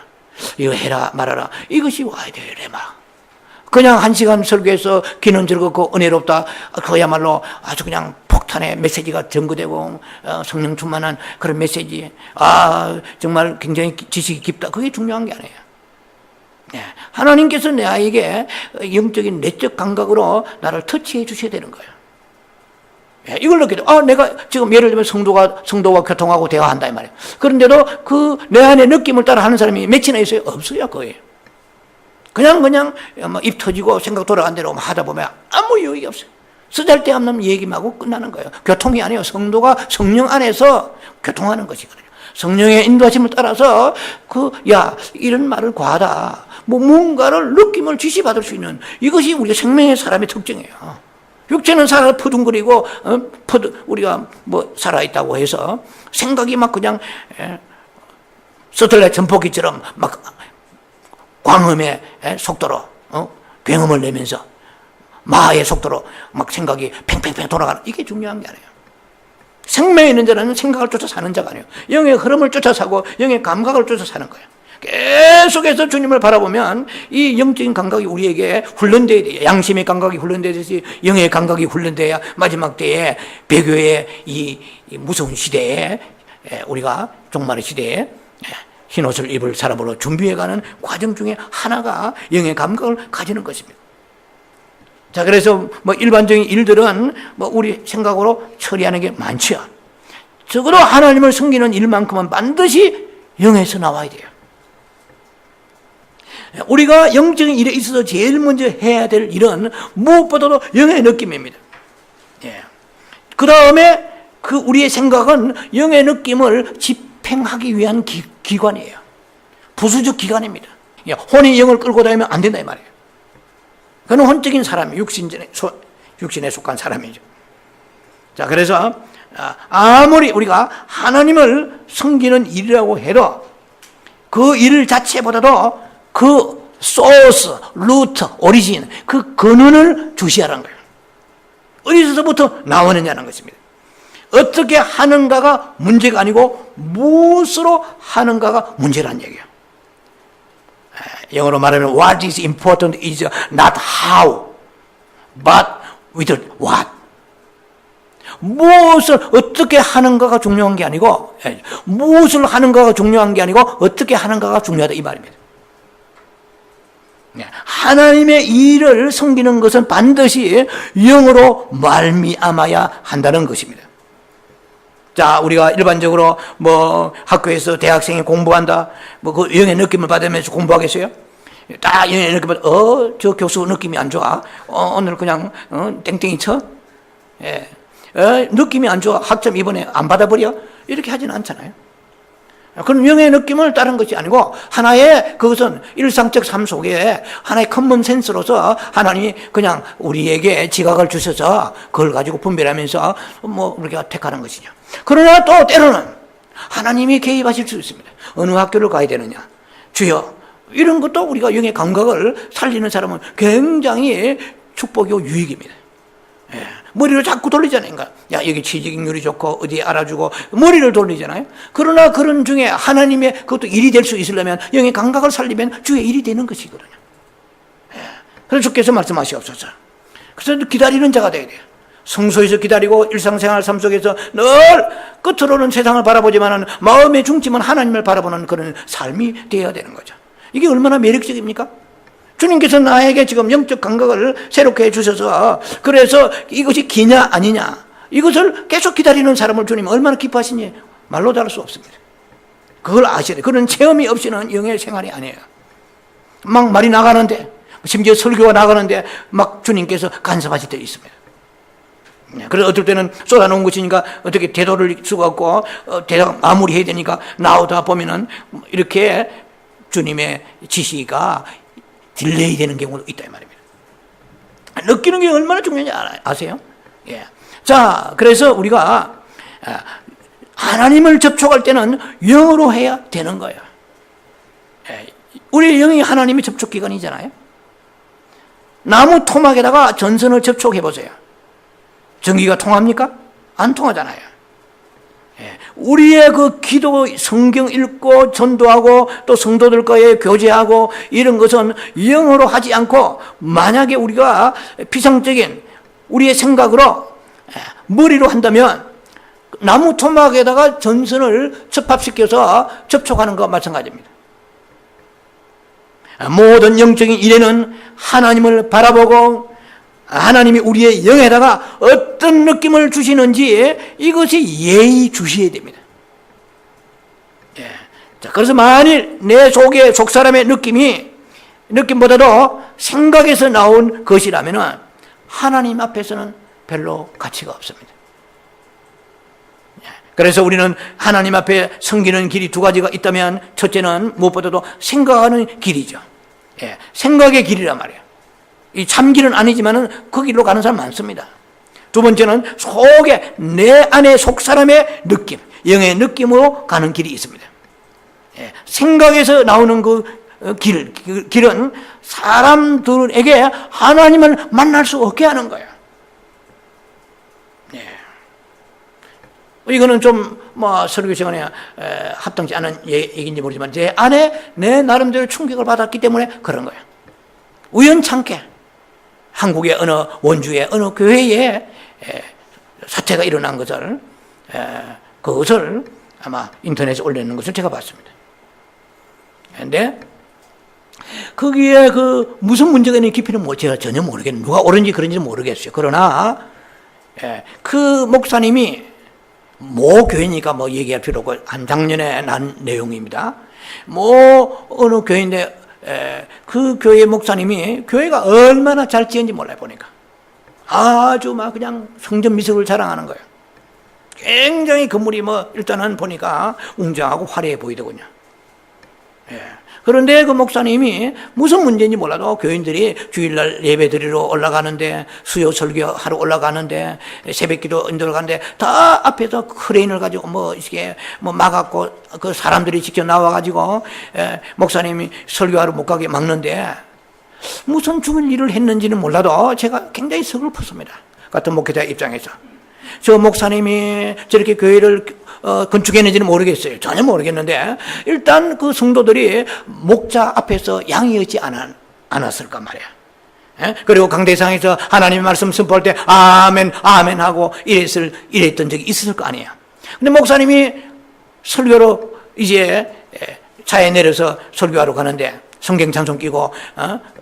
이거 해라 말아라 이것이 와야 돼요. 레마. 그냥 1시간 설교해서 귀는 즐겁고 은혜롭다 그야말로 아주 그냥 폭탄의 메시지가 전거되고 성령 충만한 그런 메시지 정말 굉장히 지식이 깊다 그게 중요한 게 아니에요. 하나님께서 나에게 영적인 내적 감각으로 나를 터치해 주셔야 되는 거예요. 이걸 느껴요. 내가 지금 예를 들면 성도와 교통하고 대화한다 이 말이에요. 그런데도 그 내 안의 느낌을 따라 하는 사람이 몇이나 있어요? 없어요, 거의. 그냥 입 터지고 생각 돌아간 대로 하다 보면 아무 유익이 없어요. 쓰잘데없는 얘기만 하고 끝나는 거예요. 교통이 아니에요. 성도가 성령 안에서 교통하는 것이거든요. 성령의 인도하심을 따라서 이런 말을 과하다. 뭔가를 느낌을 지시받을 수 있는 이것이 우리 생명의 사람의 특징이에요. 육체는 살아 퍼둥거리고 우리가 살아있다고 해서 생각이 막 그냥 서틀레 전폭기처럼 막 광음의 속도로 굉음을 내면서 마의 속도로 막 생각이 팽팽팽 돌아가는, 이게 중요한 게 아니에요. 생명에 있는 자는 생각을 쫓아 사는 자가 아니에요. 영의 흐름을 쫓아 사고 영의 감각을 쫓아 사는 거예요. 계속해서 주님을 바라보면 이 영적인 감각이 우리에게 훈련돼야 돼요. 양심의 감각이 훈련되듯이 영의 감각이 훈련돼야 마지막 때에 배교의 이 무서운 시대에, 우리가 종말의 시대에 흰옷을 입을 사람으로 준비해가는 과정 중에 하나가 영의 감각을 가지는 것입니다. 자, 그래서 뭐 일반적인 일들은 뭐 우리 생각으로 처리하는 게 많지요. 적어도 하나님을 섬기는 일만큼은 반드시 영에서 나와야 돼요. 우리가 영적인 일에 있어서 제일 먼저 해야 될 일은 무엇보다도 영의 느낌입니다. 예. 그 다음에 그 우리의 생각은 영의 느낌을 집행하기 위한 기관이에요. 부수적 기관입니다. 예. 혼이 영을 끌고 다니면 안 된다 이 말이에요. 그는 혼적인 사람이 육신에 속한 사람이죠. 자, 그래서 아무리 우리가 하나님을 섬기는 일이라고 해도 그 일 자체보다도 그 소스, 루트, 오리진, 그 근원을 주시하라는 거예요. 어디서부터 나오느냐는 것입니다. 어떻게 하는가가 문제가 아니고 무엇으로 하는가가 문제라는 얘기예요. 영어로 말하면 what is important is not how, but with what. 무엇을 어떻게 하는가가 중요한 게 아니고, 무엇을 하는가가 중요한 게 아니고 어떻게 하는가가 중요하다 이 말입니다. 하나님의 일을 섬기는 것은 반드시 영으로 말미암아야 한다는 것입니다. 자, 우리가 일반적으로 뭐 학교에서 대학생이 공부한다, 뭐 그 영의 느낌을 받으면서 공부하겠어요? 딱 영의 느낌을 저 교수 느낌이 안 좋아. 오늘 그냥 땡땡이 쳐. 예. 느낌이 안 좋아. 학점 이번에 안 받아버려. 이렇게 하지는 않잖아요. 그런 영의 느낌을 따른 것이 아니고 하나의 그것은 일상적 삶 속에 하나의 커먼 센스로서 하나님이 그냥 우리에게 지각을 주셔서 그걸 가지고 분별하면서 뭐 우리가 택하는 것이죠. 그러나 또 때로는 하나님이 개입하실 수 있습니다. 어느 학교를 가야 되느냐, 주여, 이런 것도 우리가 영의 감각을 살리는 사람은 굉장히 축복이고 유익입니다. 예. 머리를 자꾸 돌리잖아요. 그러니까 야, 여기 취직률이 좋고 어디 알아주고 머리를 돌리잖아요. 그러나 그런 중에 하나님의 그것도 일이 될 수 있으려면 영의 감각을 살리면 주의 일이 되는 것이거든요. 예. 그래서 주께서 말씀하시옵소서. 그래서 기다리는 자가 되어야 돼요. 성소에서 기다리고 일상생활 삶 속에서 늘 끝으로는 세상을 바라보지만 마음의 중심은 하나님을 바라보는 그런 삶이 되어야 되는 거죠. 이게 얼마나 매력적입니까? 주님께서 나에게 지금 영적 감각을 새롭게 해주셔서 그래서 이것이 기냐 아니냐 이것을 계속 기다리는 사람을 주님 얼마나 기뻐하시니 말로 다룰 수 없습니다. 그걸 아셔야 돼요. 그런 체험이 없이는 영의 생활이 아니에요. 막 말이 나가는데 심지어 설교가 나가는데 막 주님께서 간섭하실 때 있습니다. 그래서 어떨 때는 쏟아놓은 것이니까 어떻게 되돌릴 수가 없고 대답 마무리해야 되니까 나오다 보면은 이렇게 주님의 지시가 딜레이 되는 경우도 있다 이 말입니다. 느끼는 게 얼마나 중요한지 아세요? 예. 자, 그래서 우리가 하나님을 접촉할 때는 영으로 해야 되는 거예요. 예. 우리 영이 하나님의 접촉 기관이잖아요. 나무 토막에다가 전선을 접촉해 보세요. 전기가 통합니까? 안 통하잖아요. 우리의 그 기도, 성경 읽고 전도하고 또 성도들과의 교제하고 이런 것은 영어로 하지 않고 만약에 우리가 피상적인 우리의 생각으로 머리로 한다면 나무 토막에다가 전선을 접합시켜서 접촉하는 것과 마찬가지입니다. 모든 영적인 일에는 하나님을 바라보고 하나님이 우리의 영에다가 어떤 느낌을 주시는지 이것이 예의주시해야 됩니다. 예. 자, 그래서 만일 내 속에 속 사람의 느낌보다도 생각에서 나온 것이라면 하나님 앞에서는 별로 가치가 없습니다. 예. 그래서 우리는 하나님 앞에 섬기는 길이 두 가지가 있다면 첫째는 무엇보다도 생각하는 길이죠. 예. 생각의 길이란 말이에요. 이 참길은 아니지만은 그 길로 가는 사람 많습니다. 두 번째는 속에 내 안에 속 사람의 느낌, 영의 느낌으로 가는 길이 있습니다. 예, 생각에서 나오는 그 길은 사람들에게 하나님을 만날 수 없게 하는 거예요. 예. 이거는 좀 설교 시간에 합당치 않은 얘기인지 모르지만 제 안에 내 나름대로 충격을 받았기 때문에 그런 거예요. 우연찮게 한국의 어느 원주의 어느 교회에 사태가 일어난 것을 그것을 아마 인터넷에 올려놓는 것을 제가 봤습니다. 그런데 거기에 그 무슨 문제가 있는 깊이는 제가 전혀 모르겠는데 누가 옳은지 그런지는 모르겠어요. 그러나 그 목사님이 모 교회니까 얘기할 필요 없고 한 작년에 난 내용입니다. 어느 교회인데 그 교회 목사님이 교회가 얼마나 잘 지은지 몰라요. 보니까 아주 그냥 성전 미석을 자랑하는 거예요. 굉장히 건물이 일단은 보니까 웅장하고 화려해 보이더군요. 그런데 그 목사님이 무슨 문제인지 몰라도 교인들이 주일날 예배 드리러 올라가는데 수요 설교하러 올라가는데 새벽기도 인도를 가는데 다 앞에서 크레인을 가지고 이렇게 막았고 그 사람들이 직접 나와가지고 목사님이 설교하러 못 가게 막는데 무슨 죽을 일을 했는지는 몰라도 제가 굉장히 서글펐습니다. 같은 목회자 입장에서. 저 목사님이 저렇게 교회를 건축했는지는 모르겠어요. 전혀 모르겠는데 일단 그 성도들이 목자 앞에서 양이었지 않았을까 말이야. 그리고 강대상에서 하나님의 말씀 선포할 때 아멘 아멘 하고 이랬던 적이 있었을 거 아니에요. 근데 목사님이 설교로 이제 차에 내려서 설교하러 가는데 성경 찬송 끼고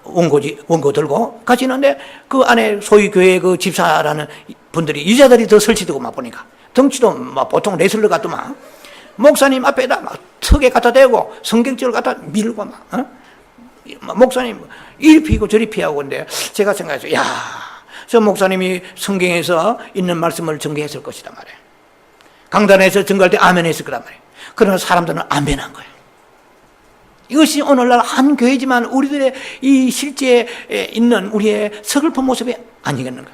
원고 들고 가시는데 그 안에 소위 교회 그 집사라는 분들이 여자들이 더 설치되고 보니까 덩치도 보통 레슬러 같더만 목사님 앞에다 턱에 갖다 대고 성경책을 갖다 밀고 목사님 이리 피고 저리 피하고. 근데 제가 생각했어요. 저 목사님이 성경에서 있는 말씀을 전개했을 것이다 말이에요. 강단에서 증거할 때 아멘 했을 거란 말이에요. 그러나 사람들은 아멘한 거예요. 이것이 오늘날 한 교회지만 우리들의 이 실제에 있는 우리의 서글픈 모습이 아니겠는가.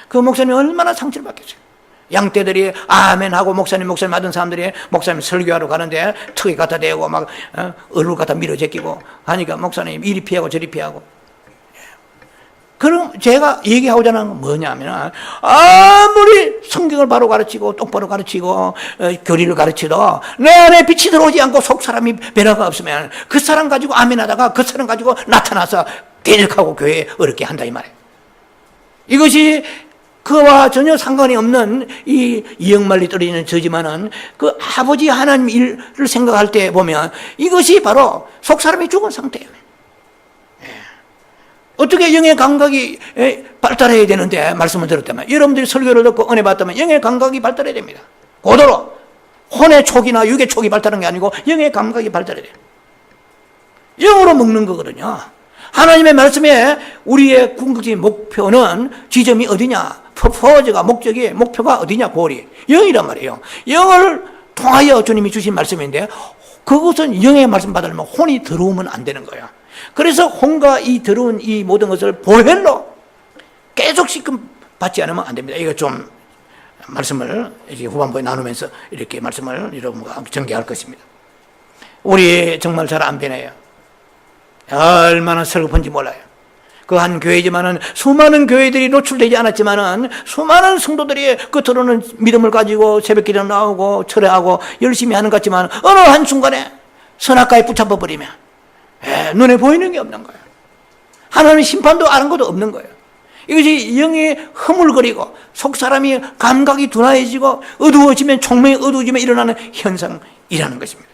그 목사님이 얼마나 상처를 받겠어요. 양떼들이 아멘하고 목사님 하던 사람들이 목사님 설교하러 가는데 턱에 갖다 대고 얼굴 갖다 밀어 제끼고 하니까 목사님 이리 피하고 저리 피하고. 그럼 제가 얘기하고자 하는 건 뭐냐면 아무리 성경을 바로 가르치고 똑바로 가르치고 교리를 가르쳐도 내 안에 빛이 들어오지 않고 속 사람이 변화가 없으면 그 사람 가지고 아멘하다가 그 사람 가지고 나타나서 개혁하고 교회에 어렵게 한다 이 말이에요. 이것이 그와 전혀 상관이 없는 이 이역말리 떨어지는 저지만은 그 아버지 하나님 일을 생각할 때 보면 이것이 바로 속 사람이 죽은 상태예요. 어떻게 영의 감각이 발달해야 되는데 말씀을 들었다면 여러분들이 설교를 듣고 은혜 받다면 영의 감각이 발달해야 됩니다. 고도로 혼의 촉이나 육의 촉이 발달하는 게 아니고 영의 감각이 발달해야 돼요. 영으로 먹는 거거든요. 하나님의 말씀에 우리의 궁극적인 목표는 지점이 어디냐? 퍼포즈가 목표가 어디냐? 골이 영이란 말이에요. 영을 통하여 주님이 주신 말씀인데 그것은 영의 말씀 받으려면 혼이 들어오면 안 되는 거예요. 그래서 혼과 이 들어온 이 모든 것을 보혈로 계속씩끔 받지 않으면 안 됩니다. 이거 좀 말씀을 이제 후반부에 나누면서 이렇게 말씀을 여러분과 전개할 것입니다. 우리 정말 잘 안 변해요. 얼마나 슬픈지 몰라요. 그 한 교회지만은 수많은 교회들이 노출되지 않았지만은 수많은 성도들이 겉으로는 믿음을 가지고 새벽기도 나오고 철회하고 열심히 하는 것 같지만 어느 한순간에 선악과에 붙잡아 버리면 눈에 보이는 게 없는 거예요. 하나님의 심판도 아는 것도 없는 거예요. 이것이 영이 허물거리고 속 사람이 감각이 둔화해지고 어두워지면 총명이 어두워지면 일어나는 현상이라는 것입니다.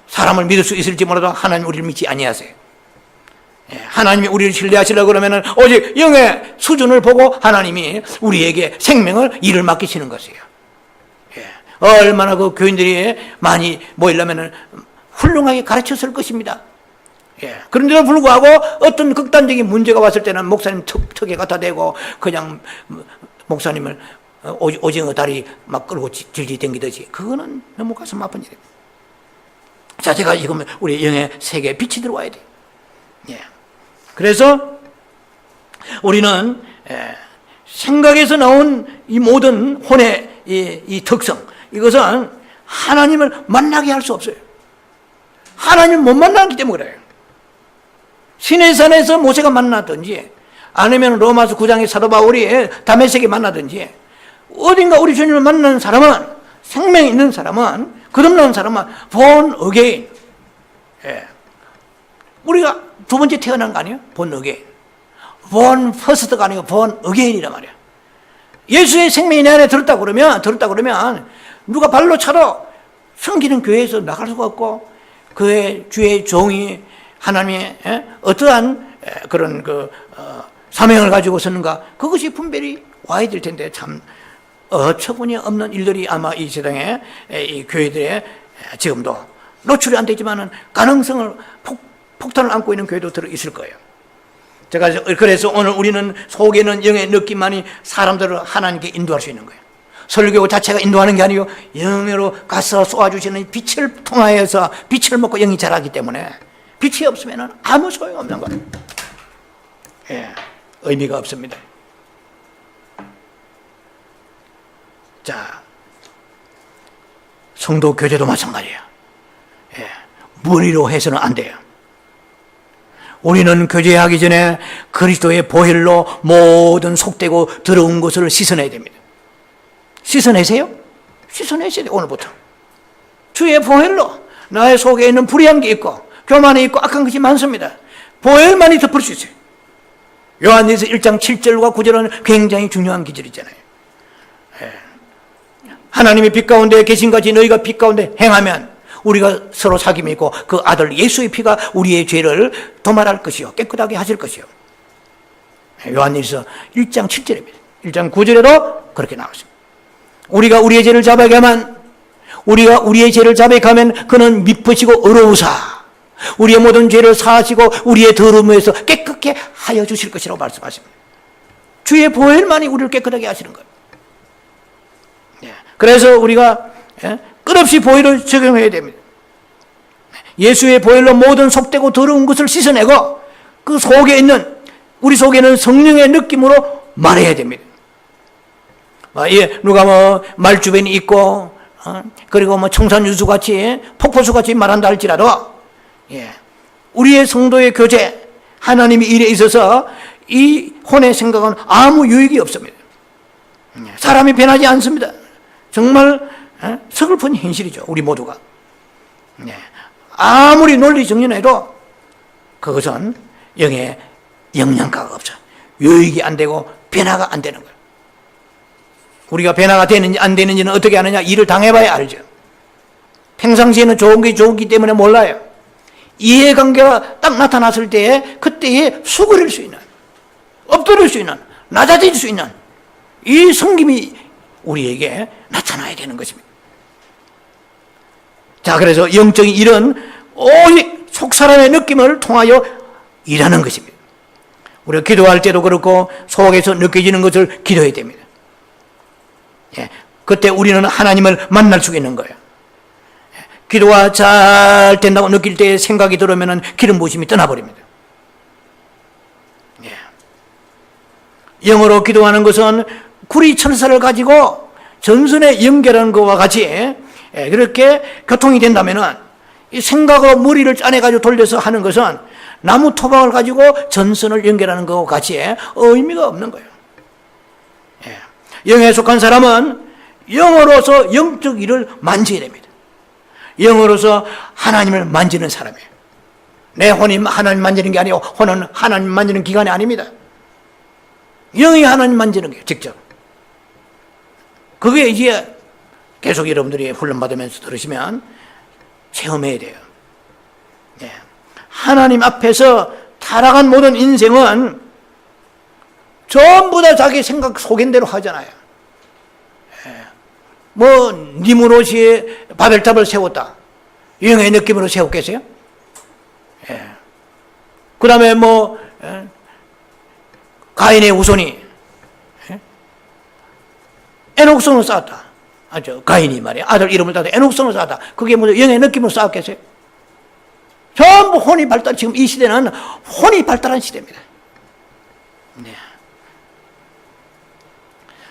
사람을 믿을 수 있을지 몰라도 하나님 우리를 믿지 아니하세요. 하나님이 우리를 신뢰하시려고 그러면 오직 영의 수준을 보고 하나님이 우리에게 생명을 일을 맡기시는 것이에요. 얼마나 그 교인들이 많이 모이려면 훌륭하게 가르쳤을 것입니다. 그런데도 불구하고 어떤 극단적인 문제가 왔을 때는 목사님 턱에 갖다 대고 그냥 목사님을 오징어 다리 막 끌고 질질 댕기듯이 그거는 너무 가슴 아픈 일이에요. 자, 제가 지금 우리 영의 세계에 빛이 들어와야 돼요. 그래서 우리는 생각에서 나온 이 모든 혼의 이 특성, 이것은 하나님을 만나게 할 수 없어요. 하나님을 못 만나기 때문에 그래요. 시내산에서 모세가 만났든지 아니면 로마서 9장의 사도 바울이 다메섹에 만나든지 어딘가 우리 주님을 만나는 사람은, 생명이 있는 사람은, 거듭난 사람은 born again. 예. 우리가 두 번째 태어난 거 아니에요? born again. born first가 아니고 born again이란 말이야. 예수의 생명이 내 안에 들었다 그러면 누가 발로 차도 섬기는 교회에서 나갈 수가 없고, 그의 주의 종이 하나님의 어떠한 그런 사명을 가지고 서는가, 그것이 분별이 와야 될 텐데 참 어처구니 없는 일들이 아마 이 세상에 이 교회들에 지금도 노출이 안 되지만은 가능성을 폭탄을 안고 있는 교회도 들어 있을 거예요. 제가 그래서 오늘 우리는 속에는 영의 느낌만이 사람들을 하나님께 인도할 수 있는 거예요. 설교 자체가 인도하는 게 아니고 영으로 가서 쏘아주시는 빛을 통하여서 빛을 먹고 영이 자라기 때문에 빛이 없으면 아무 소용없는 거예요. 예, 의미가 없습니다. 자, 성도 교제도 마찬가지예요. 예, 무리로 해서는 안 돼요. 우리는 교제하기 전에 그리스도의 보혈로 모든 속되고 더러운 것을 씻어내야 됩니다. 씻어내세요? 씻어내셔야 돼요. 오늘부터 주의 보혈로. 나의 속에 있는 불의한 게 있고 교만이 있고 악한 것이 많습니다. 보혈만이 덮을 수 있어요. 요한일서 1장 7절과 9절은 굉장히 중요한 기절이잖아요. 하나님이 빛 가운데 계신 같이 너희가 빛 가운데 행하면 우리가 서로 사귐이 있고 그 아들 예수의 피가 우리의 죄를 도말할 것이요 깨끗하게 하실 것이요. 요한일서 1장 7절입니다. 1장 9절에도 그렇게 나왔습니다. 우리가 우리의 죄를 자백하면 그는 미쁘시고 의로우사 우리의 모든 죄를 사하시고 우리의 더러움에서 깨끗게 하여 주실 것이라고 말씀하십니다. 주의 보혈만이 우리를 깨끗하게 하시는 거예요. 그래서 우리가 끝없이 보혈을 적용해야 됩니다. 예수의 보혈로 모든 속되고 더러운 것을 씻어내고 그 속에 있는, 우리 속에는 성령의 느낌으로 말해야 됩니다. 누가 말주변이 있고 그리고 청산유수같이 폭포수같이 말한다 할지라도 우리의 성도의 교제, 하나님의 일에 있어서 이 혼의 생각은 아무 유익이 없습니다. 사람이 변하지 않습니다. 정말 서글픈 현실이죠. 우리 모두가. 아무리 논리 정연해도 그것은 영의 영양가가 없어. 유익이 안 되고 변화가 안 되는 거예요. 우리가 변화가 되는지 안 되는지는 어떻게 하느냐? 일을 당해봐야 알죠. 평상시에는 좋은 게 좋기 때문에 몰라요. 이해관계가 딱 나타났을 때에 그때에 수그릴 수 있는, 엎드릴 수 있는, 낮아질 수 있는 이 성김이 우리에게 나타나야 되는 것입니다. 자, 그래서 영적인 일은 오직 속사람의 느낌을 통하여 일하는 것입니다. 우리가 기도할 때도 그렇고 속에서 느껴지는 것을 기도해야 됩니다. 그때 우리는 하나님을 만날 수 있는 거예요. 기도가 잘 된다고 느낄 때 생각이 들어오면 기름 부으심이 떠나버립니다. 영어로 기도하는 것은 구리 천사를 가지고 전선에 연결하는 것과 같이 그렇게 교통이 된다면 이 생각으로 머리를 짜내가지고 돌려서 하는 것은 나무 토막을 가지고 전선을 연결하는 것과 같이 의미가 없는 거예요. 영에 속한 사람은 영으로서 영적 일을 만져야 됩니다. 영으로서 하나님을 만지는 사람이에요. 내 혼이 하나님 만지는 게 아니고 혼은 하나님 만지는 기관이 아닙니다. 영이 하나님 만지는 거예요. 직접. 그게 이제 계속 여러분들이 훈련받으면서 들으시면 체험해야 돼요. 하나님 앞에서 타락한 모든 인생은 전부 다 자기 생각 속인 대로 하잖아요. 니무롯이 바벨탑을 세웠다. 영의 느낌으로 세웠겠어요? 그 다음에 가인의 후손이 에녹성을 쌓았다. 가인이 말이야. 아들 이름을 따서 에녹성을 쌓았다. 그게 영의 느낌으로 쌓았겠어요? 전부 혼이 발달, 지금 이 시대는 혼이 발달한 시대입니다.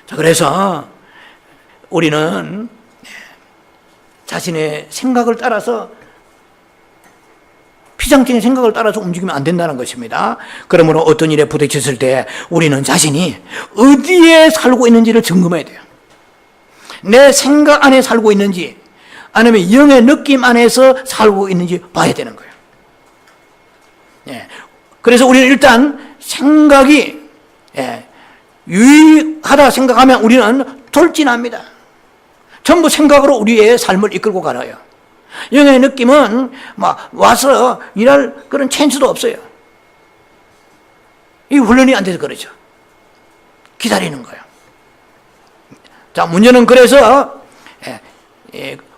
자, 그래서 우리는 자신의 생각을 따라서, 피상적인 생각을 따라서 움직이면 안 된다는 것입니다. 그러므로 어떤 일에 부딪혔을 때 우리는 자신이 어디에 살고 있는지를 점검해야 돼요. 내 생각 안에 살고 있는지 아니면 영의 느낌 안에서 살고 있는지 봐야 되는 거예요. 예. 그래서 우리는 일단 생각이 유익하다 생각하면 우리는 돌진합니다. 전부 생각으로 우리의 삶을 이끌고 가요. 영의 느낌은 막 와서 일할 그런 찬스도 없어요. 이 훈련이 안 돼서 그러죠. 기다리는 거예요. 자, 문제는 그래서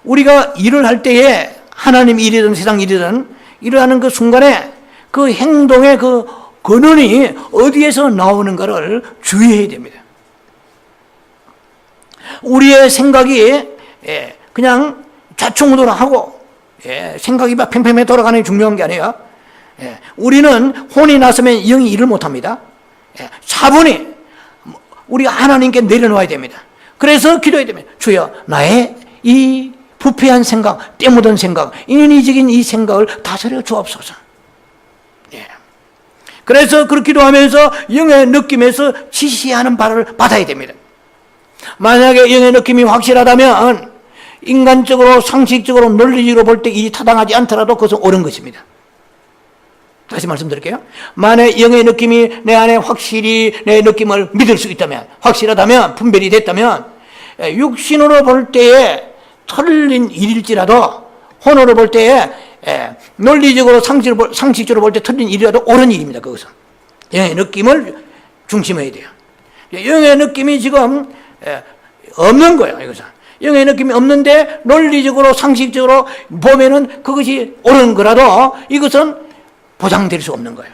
우리가 일을 할 때에 하나님 일이든 세상 일이든 일을 하는 그 순간에 그 행동의 그 근원이 어디에서 나오는가를 주의해야 됩니다. 우리의 생각이 그냥 좌충우돌하고 생각이 막 팽팽하게 돌아가는 게 중요한 게 아니에요. 우리는 혼이 났으면 영이 일을 못합니다. 차분히 우리가 하나님께 내려놓아야 됩니다. 그래서 기도해야 됩니다. 주여, 나의 이 부패한 생각, 때 묻은 생각, 인위적인 이 생각을 다스려 주옵소서. 그래서 그렇게 기도하면서 영의 느낌에서 지시하는 바를 받아야 됩니다. 만약에 영의 느낌이 확실하다면 인간적으로, 상식적으로, 논리적으로 볼 때 일이 타당하지 않더라도 그것은 옳은 것입니다. 다시 말씀드릴게요. 만약 영의 느낌이 내 안에 확실히 내 느낌을 믿을 수 있다면, 확실하다면, 분별이 됐다면, 육신으로 볼 때에 틀린 일일지라도 혼으로 볼 때에 논리적으로, 상식적으로 볼 때 틀린 일이라도 옳은 일입니다. 그것은 영의 느낌을 중심해야 돼요. 영의 느낌이 지금 없는 거예요. 이것은 영의 느낌이 없는데 논리적으로, 상식적으로 보면은 그것이 옳은 거라도 이것은 보장될 수 없는 거예요.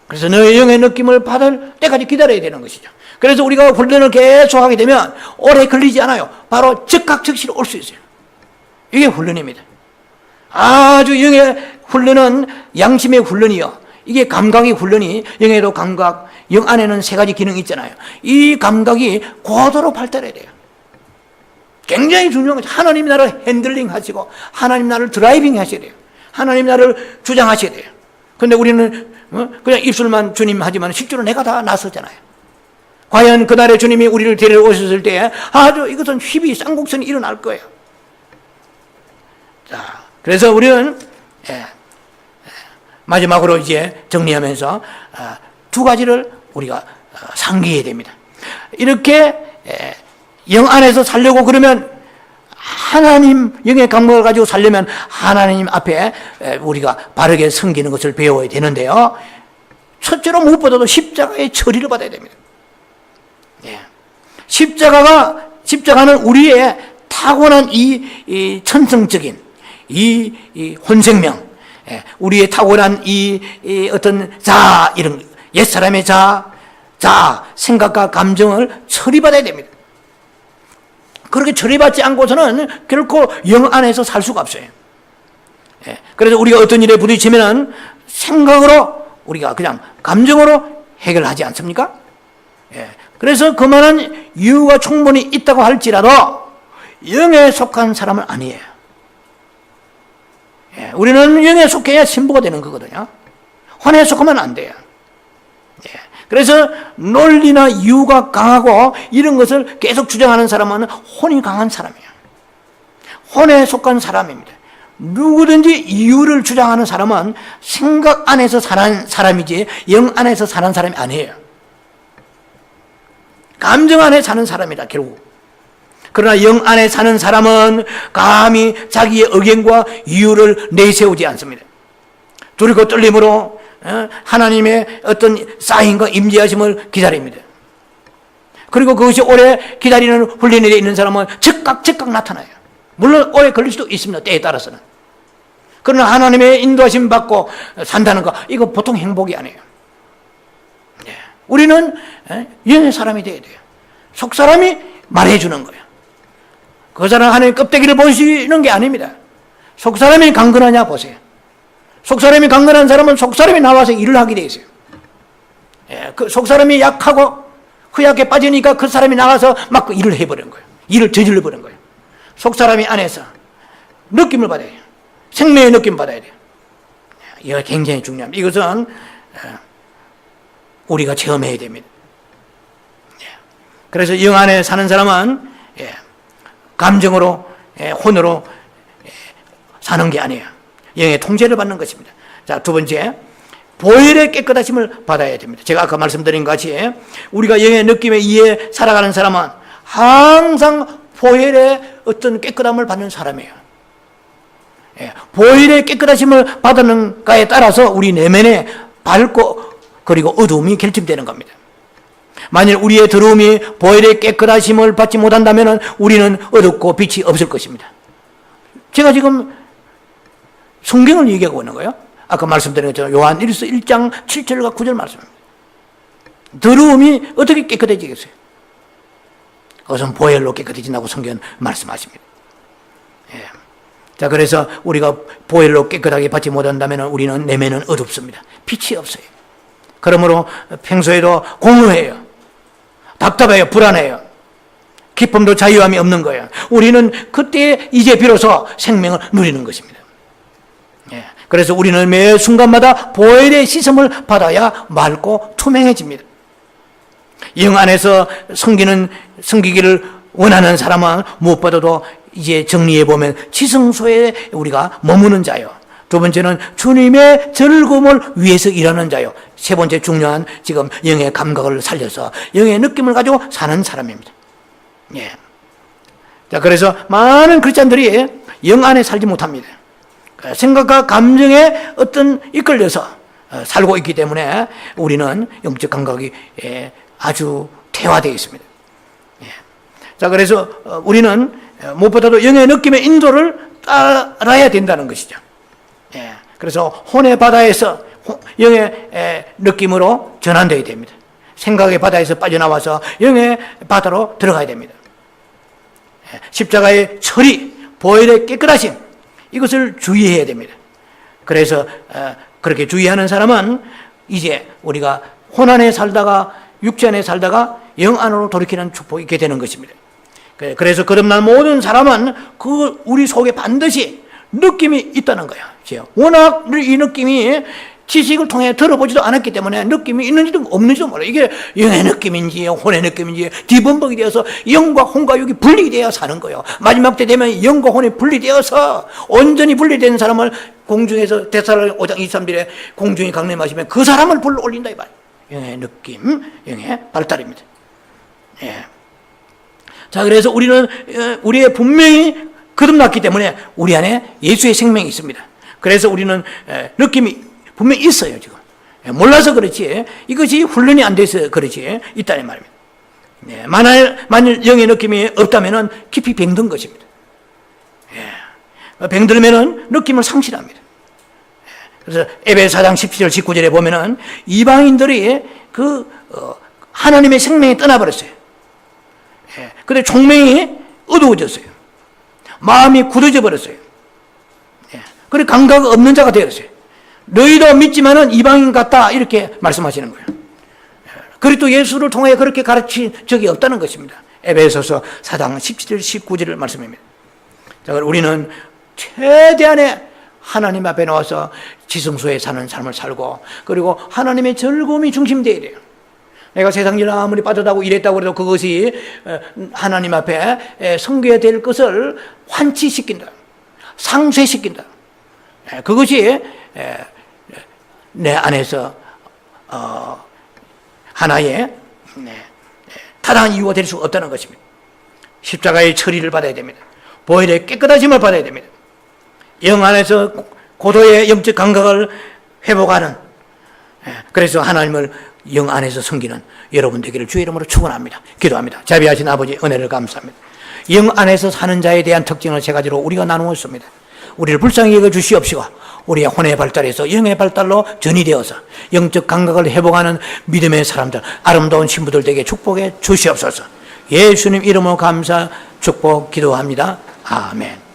그래서 너의 영의 느낌을 받을 때까지 기다려야 되는 것이죠. 그래서 우리가 훈련을 계속 하게 되면 오래 걸리지 않아요. 바로 즉각 즉시로 올 수 있어요. 이게 훈련입니다. 아주 영의 훈련은 양심의 훈련이요. 이게 감각의 훈련이, 영에도 감각, 영 안에는 세 가지 기능이 있잖아요. 이 감각이 고도로 발달해야 돼요. 굉장히 중요한 거죠. 하나님 나를 핸들링 하시고 하나님 나를 드라이빙 하셔야 돼요. 하나님 나를 주장하셔야 돼요. 그런데 우리는 그냥 입술만 주님 하지만 실제로 내가 다 나섰잖아요. 과연 그날에 주님이 우리를 데려오셨을 때 아주 이것은 휘비 쌍곡선이 일어날 거예요. 자, 그래서 우리는 마지막으로 이제 정리하면서 두 가지를 우리가 상기해야 됩니다. 이렇게 영 안에서 살려고 그러면 하나님 영의 감각을 가지고 살려면 하나님 앞에 우리가 바르게 섬기는 것을 배워야 되는데요. 첫째로 무엇보다도 십자가의 처리를 받아야 됩니다. 십자가는 우리의 타고난 이 천성적인 이 혼생명, 우리의 타고난 이 어떤 이런 옛사람의 생각과 감정을 처리받아야 됩니다. 그렇게 처리받지 않고서는 결코 영 안에서 살 수가 없어요. 그래서 우리가 어떤 일에 부딪히면 생각으로, 우리가 그냥 감정으로 해결하지 않습니까? 그래서 그만한 이유가 충분히 있다고 할지라도 영에 속한 사람은 아니에요. 우리는 영에 속해야 신부가 되는 거거든요. 혼에 속하면 안 돼요. 그래서 논리나 이유가 강하고 이런 것을 계속 주장하는 사람은 혼이 강한 사람이에요. 혼에 속한 사람입니다. 누구든지 이유를 주장하는 사람은 생각 안에서 사는 사람이지 영 안에서 사는 사람이 아니에요. 감정 안에 사는 사람이다, 결국. 그러나 영 안에 사는 사람은 감히 자기의 의견과 이유를 내세우지 않습니다. 두리고 떨림으로 하나님의 어떤 사인과 임재하심을 기다립니다. 그리고 그것이 오래 기다리는 훈련에 있는 사람은 즉각 나타나요. 물론 오래 걸릴 수도 있습니다, 때에 따라서는. 그러나 하나님의 인도하심 받고 산다는 거, 이거 보통 행복이 아니에요. 우리는 영의 사람이 돼야 돼요. 속 사람이 말해주는 거예요. 그 사람 하나님의 껍데기를 보시는 게 아닙니다. 속 사람이 강건하냐 보세요. 속 사람이 강건한 사람은 속 사람이 나와서 일을 하게 돼 있어요. 그 속 사람이 약하고 허약에 빠지니까 그 사람이 나가서 막 일을 해버린 거예요. 일을 저질러버린 거예요. 속 사람이 안에서 느낌을 받아야 돼요. 생명의 느낌 받아야 돼요. 이거 굉장히 중요합니다. 이것은 우리가 체험해야 됩니다. 그래서 영 안에 사는 사람은 감정으로, 혼으로 사는 게 아니에요. 영의 통제를 받는 것입니다. 자, 두 번째, 보혈의 깨끗하심을 받아야 됩니다. 제가 아까 말씀드린 것 같이 우리가 영의 느낌에 의해 살아가는 사람은 항상 보혈의 어떤 깨끗함을 받는 사람이에요. 보혈의 깨끗하심을 받는가에 따라서 우리 내면에 밝고 그리고 어두움이 결정되는 겁니다. 만일 우리의 더러움이 보혈의 깨끗하심을 받지 못한다면 우리는 어둡고 빛이 없을 것입니다. 제가 지금 성경을 얘기하고 있는 거예요. 아까 말씀드린 것처럼 요한 1장 7절과 9절 말씀입니다. 더러움이 어떻게 깨끗해지겠어요? 그것은 보혈로 깨끗해진다고 성경은 말씀하십니다. 자, 그래서 우리가 보혈로 깨끗하게 받지 못한다면 우리는 내면은 어둡습니다. 빛이 없어요. 그러므로 평소에도 공허해요. 답답해요. 불안해요. 기쁨도 자유함이 없는 거예요. 우리는 그때 이제 비로소 생명을 누리는 것입니다. 그래서 우리는 매 순간마다 보혈의 시험을 받아야 맑고 투명해집니다. 영 안에서 섬기기를 원하는 사람은 무엇보다도 이제 정리해보면 지성소에 우리가 머무는 자요. 두 번째는 주님의 즐거움을 위해서 일하는 자요. 세 번째 중요한 지금 영의 감각을 살려서 영의 느낌을 가지고 사는 사람입니다. 자, 그래서 많은 크리스찬들이 영 안에 살지 못합니다. 생각과 감정에 어떤 이끌려서 살고 있기 때문에 우리는 영적 감각이 아주 퇴화되어 있습니다. 자, 그래서 우리는 무엇보다도 영의 느낌의 인도를 따라야 된다는 것이죠. 그래서 혼의 바다에서 영의 느낌으로 전환되어야 됩니다. 생각의 바다에서 빠져나와서 영의 바다로 들어가야 됩니다. 십자가의 처리, 보혈의 깨끗하심, 이것을 주의해야 됩니다. 그래서 그렇게 주의하는 사람은 이제 우리가 혼 안에 살다가 육체 안에 살다가 영 안으로 돌이키는 축복이 있게 되는 것입니다. 그래서 거듭난 모든 사람은 그 우리 속에 반드시 느낌이 있다는 거예요. 워낙 이 느낌이 지식을 통해 들어보지도 않았기 때문에 느낌이 있는지도 없는지도 몰라요. 이게 영의 느낌인지 혼의 느낌인지 뒤범벅이 되어서 영과 혼과 육이 분리되어 사는 거예요. 마지막 때 되면 영과 혼이 분리되어서 온전히 분리된 사람을 공중에서 데살로니가 5장 23절에 공중에 강림하시면 그 사람을 불러 올린다 이 말. 영의 느낌, 영의 발달입니다. 자, 그래서 우리는 우리의 분명히 거듭났기 때문에 우리 안에 예수의 생명이 있습니다. 그래서 우리는 느낌이 분명히 있어요, 지금. 몰라서 그렇지, 이것이 훈련이 안 돼서 그렇지, 있다는 말입니다. 만일 영의 느낌이 없다면 깊이 병든 것입니다. 병들면 느낌을 상실합니다. 그래서 에베소 4장 17절 19절에 보면은 이방인들이 하나님의 생명이 떠나버렸어요. 근데 총명이 어두워졌어요. 마음이 굳어져 버렸어요. 그래 감각 없는 자가 되었어요. 너희도 믿지만은 이방인 같다 이렇게 말씀하시는 거예요. 그리스도 예수를 통해 그렇게 가르친 적이 없다는 것입니다. 에베소서 4장 17절 19절을 말씀입니다. 자, 우리는 최대한의 하나님 앞에 나와서 지성소에 사는 삶을 살고 그리고 하나님의 즐거움이 중심되어야 돼요. 내가 세상 일 아무리 빠듯하고 이랬다고 해도 그것이 하나님 앞에 섬겨야 될 것을 환치시킨다. 상쇄시킨다. 그것이 내 안에서 하나의 타당한 이유가 될 수 없다는 것입니다. 십자가의 처리를 받아야 됩니다. 보혈의 깨끗하심을 받아야 됩니다. 영 안에서 고도의 영적 감각을 회복하는, 그래서 하나님을 영 안에서 섬기는 여러분 되기를 주의 이름으로 축원합니다. 기도합니다. 자비하신 아버지 은혜를 감사합니다. 영 안에서 사는 자에 대한 특징을 세 가지로 우리가 나누었습니다. 우리를 불쌍히 여겨 주시옵시고 우리의 혼의 발달에서 영의 발달로 전이되어서 영적 감각을 회복하는 믿음의 사람들, 아름다운 신부들 되게 축복해 주시옵소서. 예수님 이름으로 감사 축복 기도합니다. 아멘.